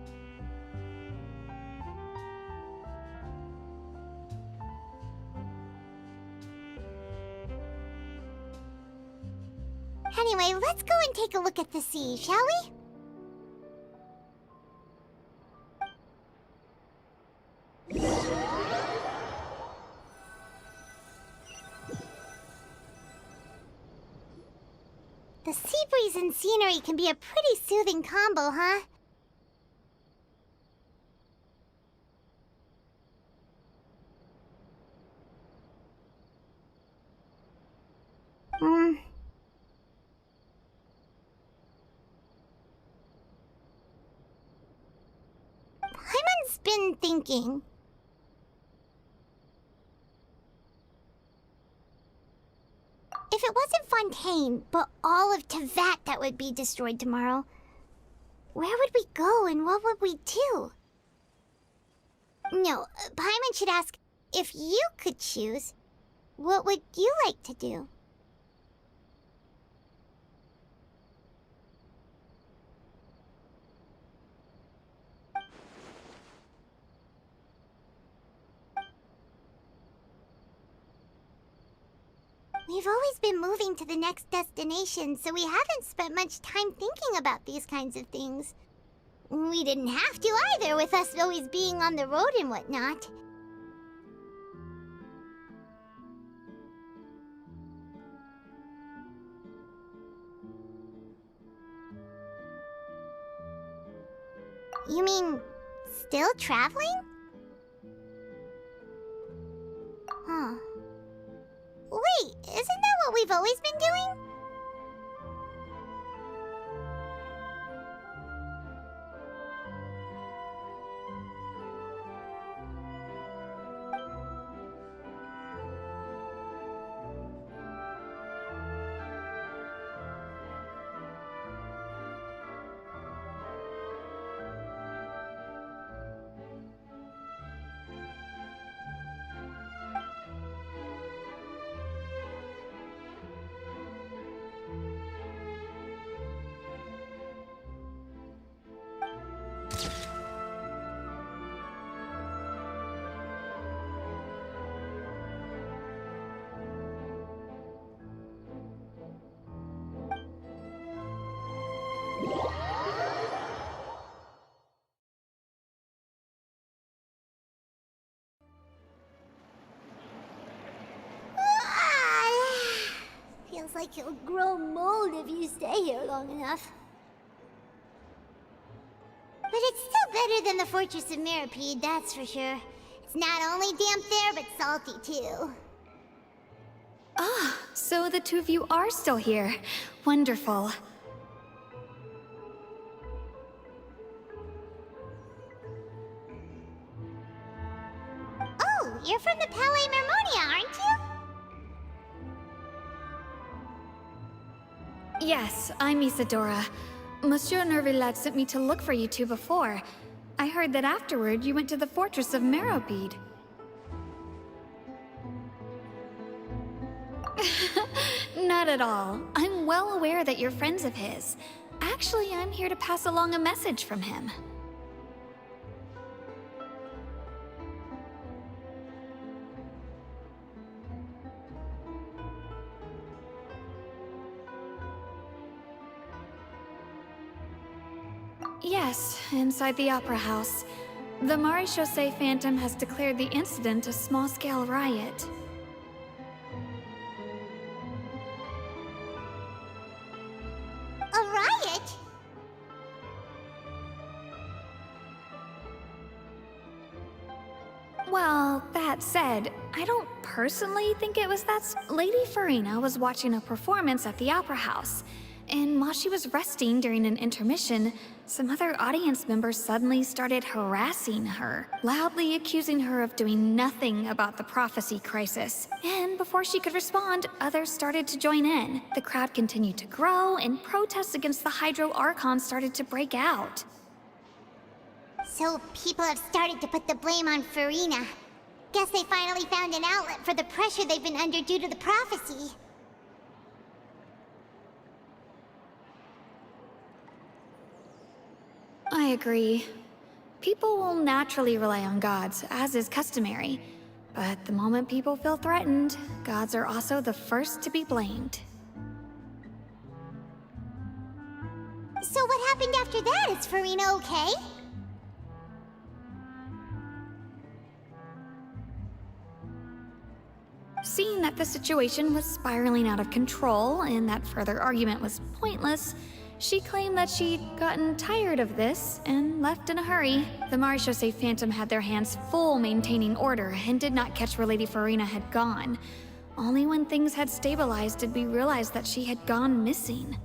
A: Anyway, let's go and take a look at the sea, shall we? The sea breeze and scenery can be a pretty soothing combo, huh? Paimon's been thinking. If it wasn't Fontaine, but all of Tevat that would be destroyed tomorrow, Where would we go and what would we do? No, Paimon should ask, if you could choose, what would you like to do? We've always been moving to the next destination, so we haven't spent much time thinking about these kinds of things. We didn't have to either, with us always being on the road and whatnot. You mean, still traveling? Huh. Wait, isn't that what we've always been doing? Feels like you'll grow mold if you stay here long enough. But it's still better than the Fortress of Mirapede, that's for sure. It's not only damp there, but salty too.
C: Ah, so the two of you are still here. Wonderful.
A: Oh, you're from the Palais Mermonia, aren't you?
C: Yes, I'm Isadora. Monsieur Nervillet sent me to look for you two before. I heard that afterward you went to the Fortress of Meropide. Not at all. I'm well aware that you're friends of his. Actually, I'm here to pass along a message from him. Yes, inside the Opera House. The Maréchaussée Phantom has declared the incident a small-scale riot.
A: A riot?
C: Well, that said, I don't personally think it was that. Lady Farina was watching a performance at the Opera House, and while she was resting during an intermission, some other audience members suddenly started harassing her, loudly accusing her of doing nothing about the prophecy crisis. And before she could respond, others started to join in. The crowd continued to grow, and protests against the Hydro Archon started to break out.
A: So people have started to put the blame on Farina. Guess they finally found an outlet for the pressure they've been under due to the prophecy.
C: I agree. People will naturally rely on gods, as is customary. But the moment people feel threatened, gods are also the first to be blamed.
A: So what happened after that? Is Farina okay?
C: Seeing that the situation was spiraling out of control and that further argument was pointless, she claimed that she'd gotten tired of this and left in a hurry. The Maréchaussée Phantom had their hands full maintaining order and did not catch where Lady Farina had gone. Only when things had stabilized did we realize that she had gone missing.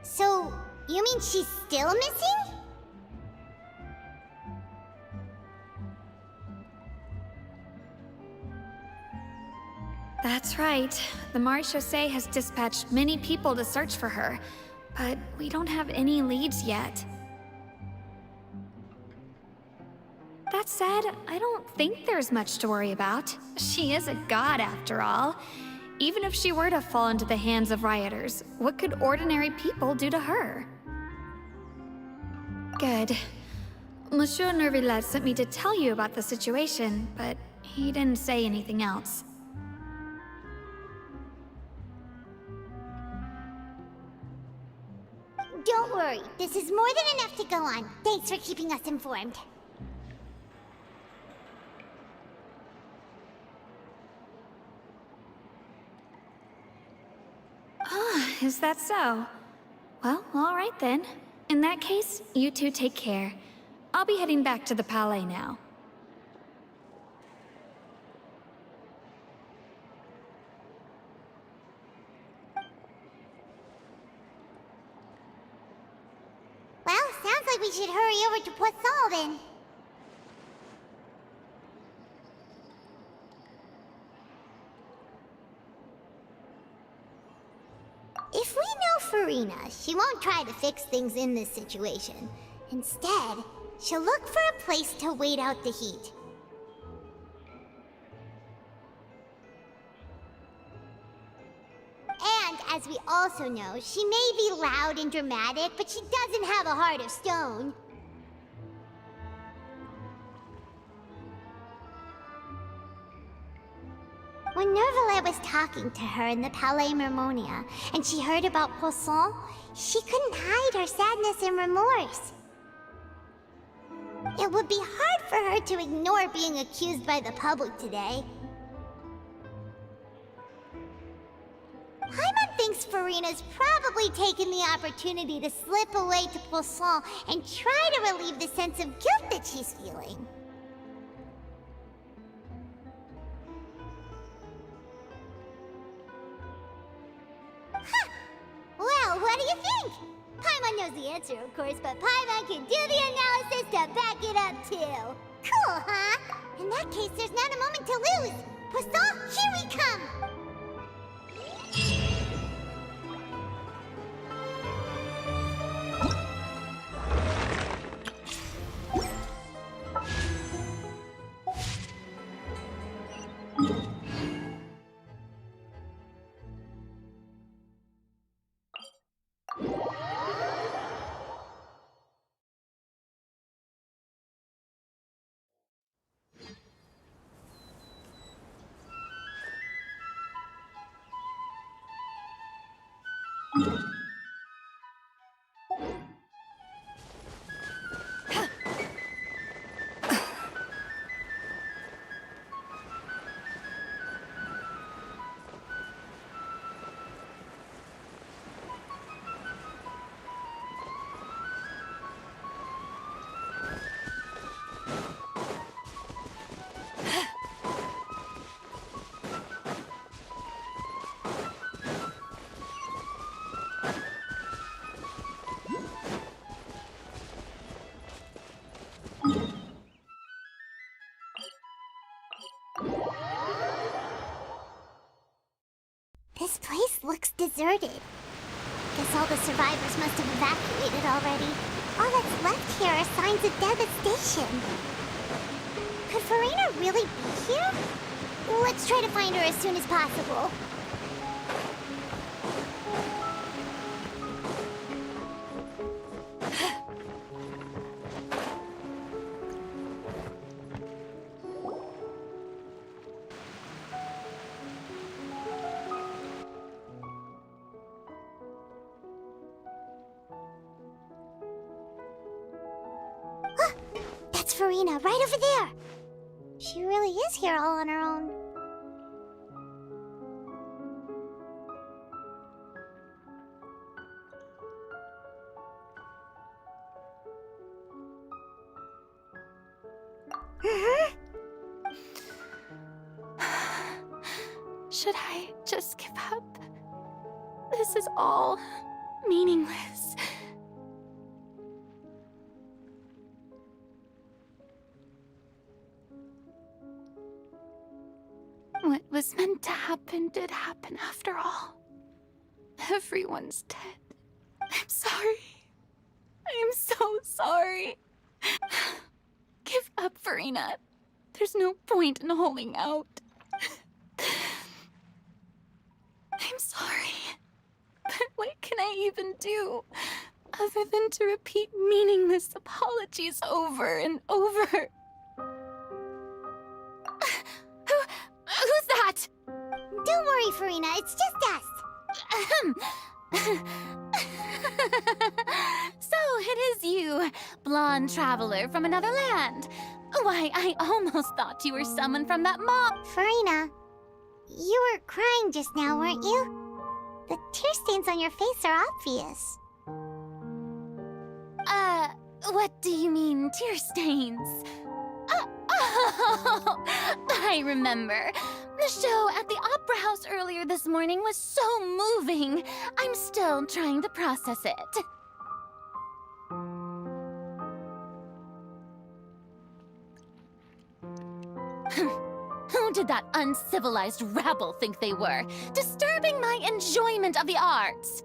A: So, you mean she's still missing?
C: That's right. The marechaussee has dispatched many people to search for her, but we don't have any leads yet. That said, I don't think there's much to worry about. She is a god after all. Even if she were to fall into the hands of rioters, what could ordinary people do to her? Good. Monsieur Nervillet sent me to tell you about the situation, but he didn't say anything else.
A: Don't worry, this is more than enough to go on. Thanks for keeping us informed.
C: Ah, is that so? Well, all right then. In that case, you two take care. I'll be heading back to the Palais now.
A: Well, sounds like we should hurry over to Poisson then. If we know Farina, she won't try to fix things in this situation. Instead, she'll look for a place to wait out the heat. And as we also know, she may be loud and dramatic, but she doesn't have a heart of stone. When Nervillet was talking to her in the Palais Mermonia, and she heard about Poisson, she couldn't hide her sadness and remorse. It would be hard for her to ignore being accused by the public today. Paimon thinks Farina's probably taken the opportunity to slip away to Poisson and try to relieve the sense of guilt that she's feeling. Huh! Well, what do you think? Paimon knows the answer, of course, but Paimon can do the analysis to back it up, too. Cool, huh? In that case, there's not a moment to lose. Poisson, here we come! This place looks deserted. Guess all the survivors must have evacuated already. All that's left here are signs of devastation. Could Farina really be here? Let's try to find her as soon as possible. That's Farina, right over there! She really is here all on her own.
E: Should I just give up? This is all meaningless. What was was meant to happen did happen after all. Everyone's dead. I'm sorry. I am so sorry. Give up, Farina. There's no point in holding out. I'm sorry. But what can I even do other than to repeat meaningless apologies over and over? Who's that?
A: Don't worry, Farina. It's just us.
F: So it is you, blonde traveler from another land. Why, I almost thought you were someone from that mob.
A: Farina, you were crying just now, weren't you? The tear stains on your face are obvious.
F: What do you mean, tear stains? Oh, I remember. The show at the Opera House earlier this morning was so moving. I'm still trying to process it. Who did that uncivilized rabble think they were? Disturbing my enjoyment of the arts!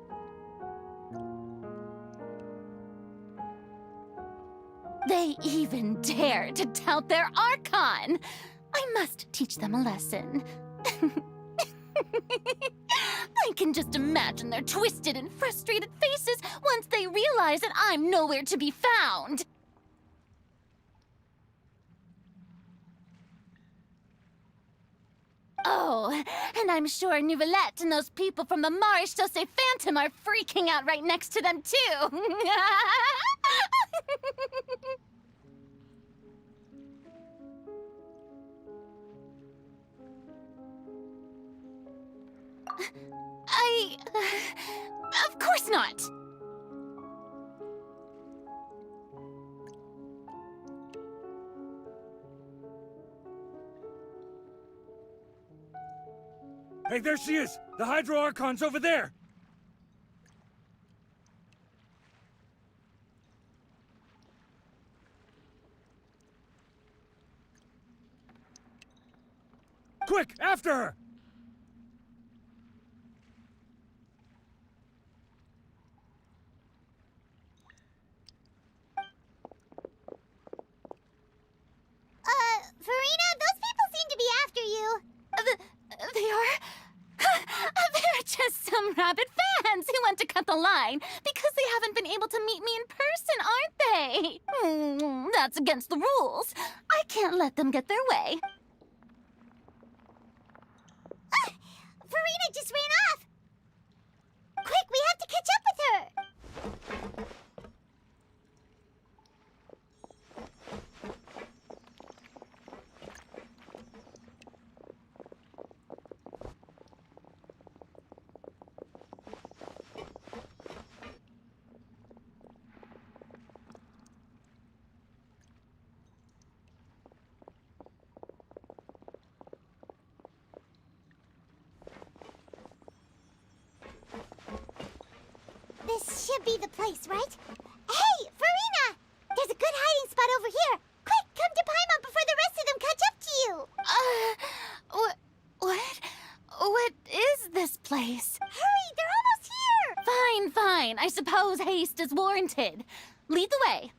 F: They even dare to tout their Archon! I must teach them a lesson. I can just imagine their twisted and frustrated faces once they realize that I'm nowhere to be found. Oh, and I'm sure Nouvellette and those people from the Marche Chaussee Phantom are freaking out right next to them, too. Of course not!
P: Hey, there she is! The Hydro Archon's over there! Quick, after her!
A: Farina, those people seem to be after you.
F: They are? They're just some rabid fans who want to cut the line because they haven't been able to meet me in person, aren't they? That's against the rules. I can't let them get their way.
A: Farina just ran off. Quick, we have to catch up with her. This should be the place, right? Hey, Farina! There's a good hiding spot over here. Quick, come to Paimon before the rest of them catch up to you.
F: What is this place?
A: Hurry, they're almost here.
F: Fine. I suppose haste is warranted. Lead the way.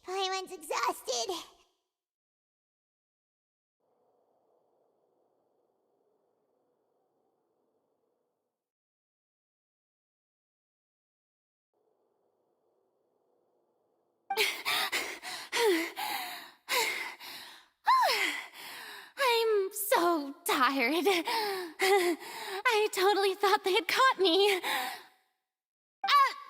A: Paimon's exhausted.
F: I'm so tired. I totally thought they had caught me.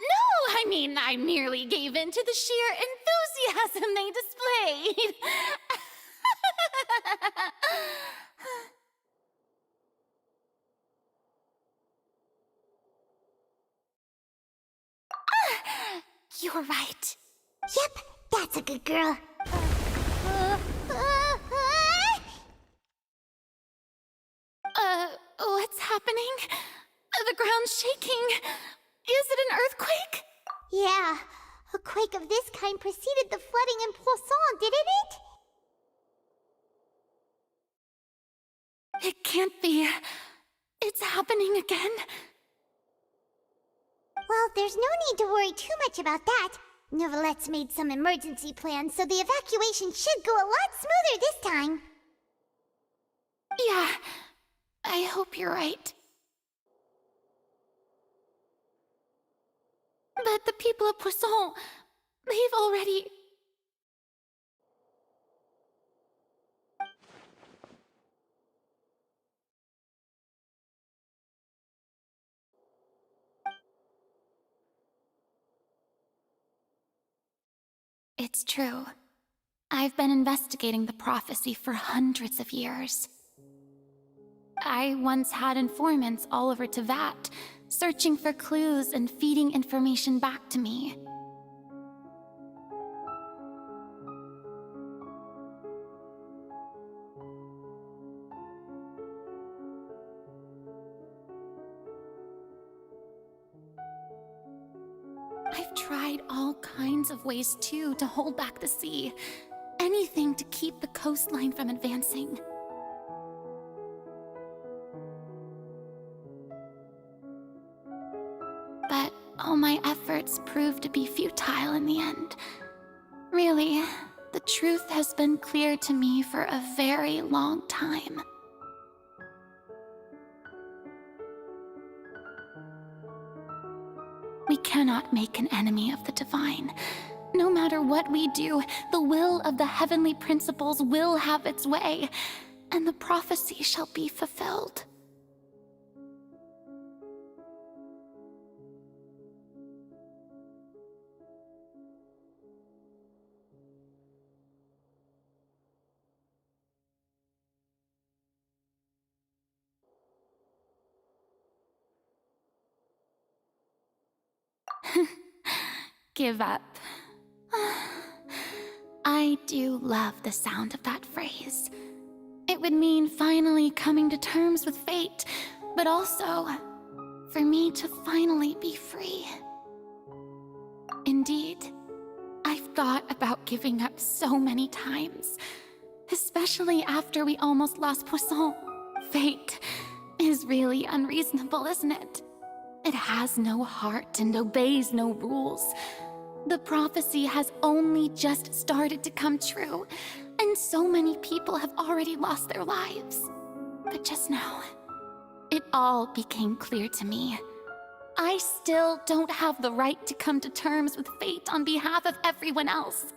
F: No, I mean, I merely gave in to the sheer enthusiasm they displayed.
A: You're right. Yep, that's a good girl.
F: What's happening? The ground's shaking. Is it an earthquake?
A: Yeah, a quake of this kind preceded the flooding in Poisson, didn't it?
F: It can't be. It's happening again.
A: Well, there's no need to worry too much about that. Neuvillette made some emergency plans, so the evacuation should go a lot smoother this time.
F: Yeah, I hope you're right. But the people of Poisson, they've already... It's true. I've been investigating the prophecy for hundreds of years. I once had informants all over Tevat, searching for clues and feeding information back to me. I've tried all kinds of ways too to hold back the sea. Anything to keep the coastline from advancing. But all my efforts proved to be futile in the end. Really, the truth has been clear to me for a very long time. We cannot make an enemy of the divine. No matter what we do, the will of the heavenly principles will have its way, and the prophecy shall be fulfilled. Give up. I do love the sound of that phrase. It would mean finally coming to terms with fate, but also for me to finally be free. Indeed, I've thought about giving up so many times, especially after we almost lost Poisson. Fate is really unreasonable, isn't it? It has no heart and obeys no rules. The prophecy has only just started to come true, and so many people have already lost their lives. But just now, it all became clear to me. I still don't have the right to come to terms with fate on behalf of everyone else.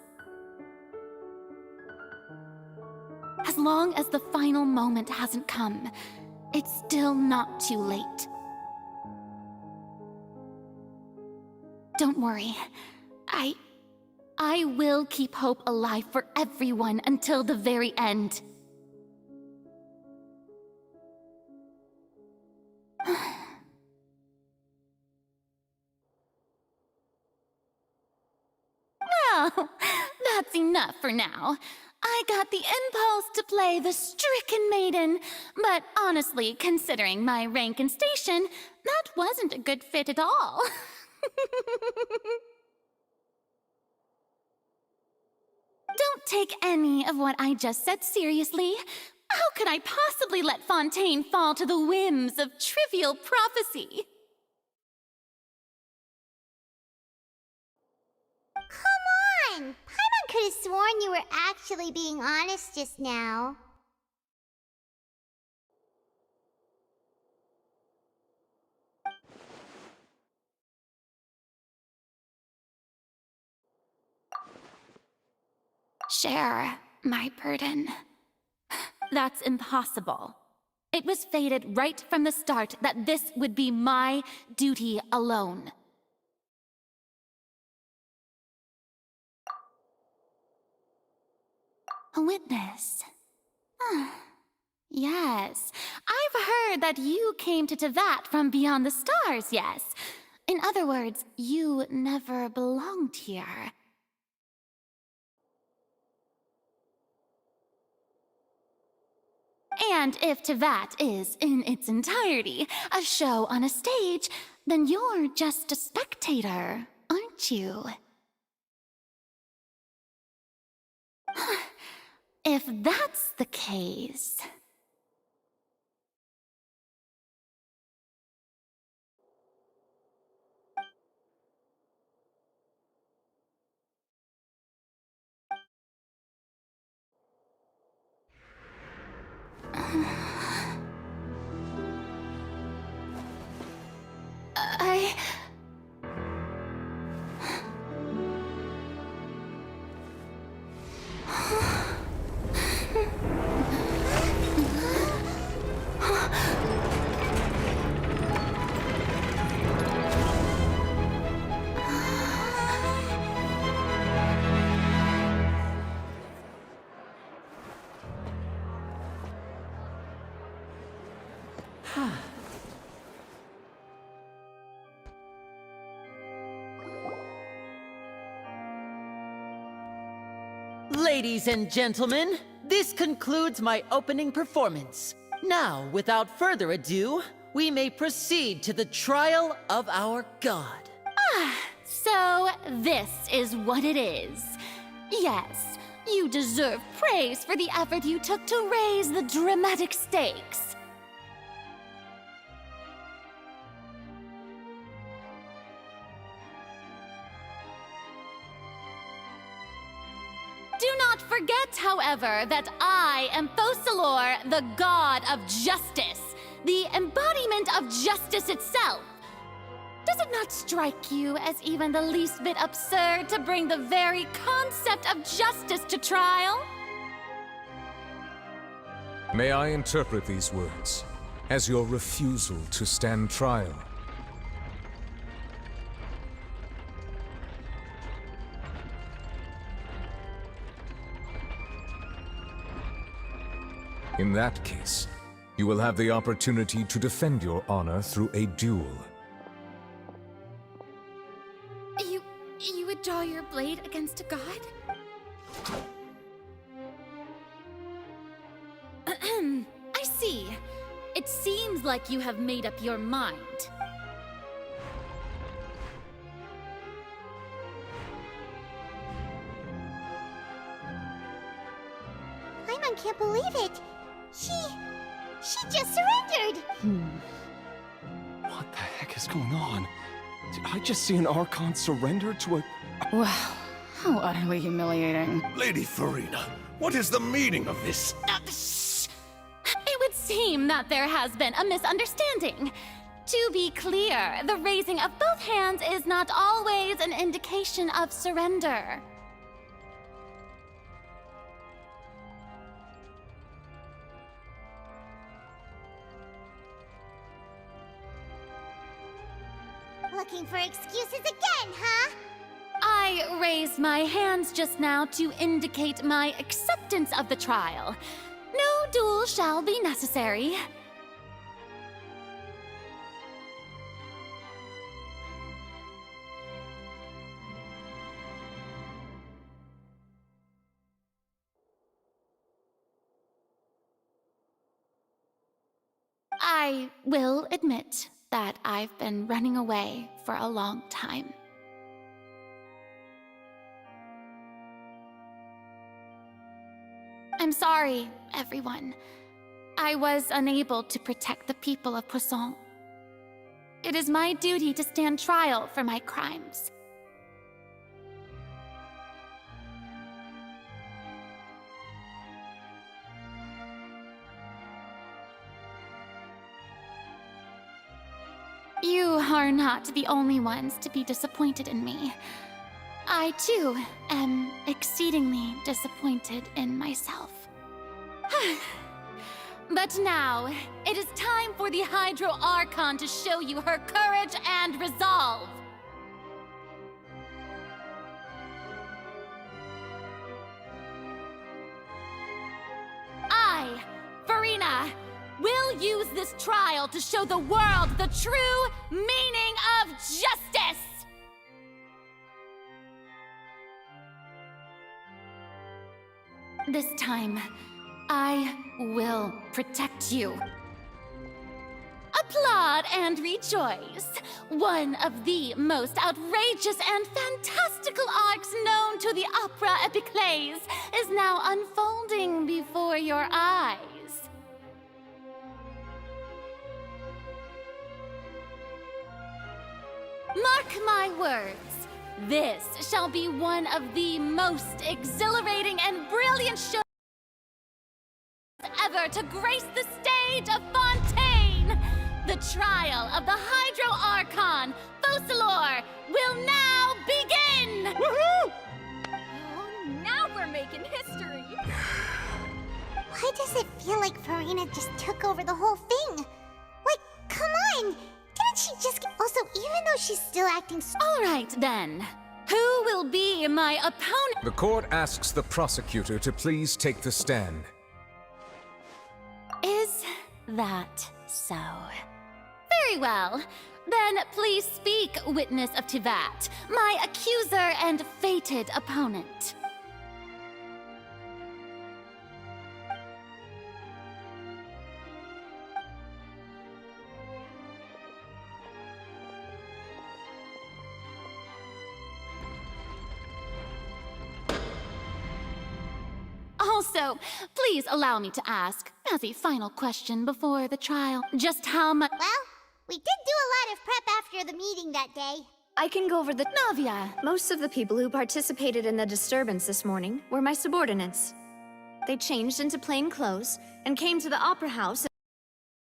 F: As long as the final moment hasn't come, it's still not too late. Don't worry. I will keep hope alive for everyone until the very end. Well, that's enough for now. I got the impulse to play the stricken maiden, but honestly, considering my rank and station, that wasn't a good fit at all. Don't take any of what I just said seriously. How could I possibly let Fontaine fall to the whims of trivial prophecy?
A: Come on! Paimon could have sworn you were actually being honest just now.
F: Share my burden. That's impossible. It was fated right from the start that this would be my duty alone. A witness. Yes, I've heard that you came to Tevat from beyond the stars, yes. In other words, you never belonged here. And if Tevat is, in its entirety, a show on a stage, then you're just a spectator, aren't you? If that's the case... I...
H: Ladies and gentlemen, this concludes my opening performance. Now, without further ado, we may proceed to the trial of our god.
F: So, this is what it is. Yes, you deserve praise for the effort you took to raise the dramatic stakes. Do not forget, however, that I am Fosalor, the god of justice, the embodiment of justice itself. Does it not strike you as even the least bit absurd to bring the very concept of justice to trial?
B: May I interpret these words as your refusal to stand trial? In that case, you will have the opportunity to defend your honor through a duel.
F: You would draw your blade against a god? I see. It seems like you have made up your mind.
A: Paimon can't believe it. She just surrendered.
L: What the heck is going on? Did I just see an Archon surrender to a...
J: Wow, how utterly humiliating.
L: Lady Farina, what is the meaning of this?
F: Shh! It would seem that there has been a misunderstanding. To be clear, the raising of both hands is not always an indication of surrender.
A: Looking for excuses again, huh?
F: I raised my hands just now to indicate my acceptance of the trial. No duel shall be necessary. I will admit that I've been running away for a long time. I'm sorry, everyone. I was unable to protect the people of Poisson. It is my duty to stand trial for my crimes. You are not the only ones to be disappointed in me. I, too, am exceedingly disappointed in myself. But now, it is time for the Hydro Archon to show you her courage and resolve. I, Farina, will use this trial to show the world the true meaning of justice! This time, I will protect you. Applaud and rejoice! One of the most outrageous and fantastical arcs known to the opera epiclese is now unfolding before your eyes. Mark my words, this shall be one of the most exhilarating and brilliant shows ever to grace the stage of Fontaine! The trial of the Hydro Archon, Focalor, will now begin!
A: Woohoo!
K: Oh, now we're making history!
A: Why does it feel like Farina just took over the whole thing? Like, come on! Didn't she just get... Also, even though she's still acting so...
F: All right, then. Who will be my opponent?
B: The court asks the prosecutor to please take the stand.
F: Is that so? Very well. Then please speak, witness of Tivat, my accuser and fated opponent. Also, please allow me to ask, as a final question before the trial, just how much—
A: Well, we did do a lot of prep after the meeting that day.
C: I can go over the—
F: Navia!
C: Most of the people who participated in the disturbance this morning were my subordinates. They changed into plain clothes and came to the opera house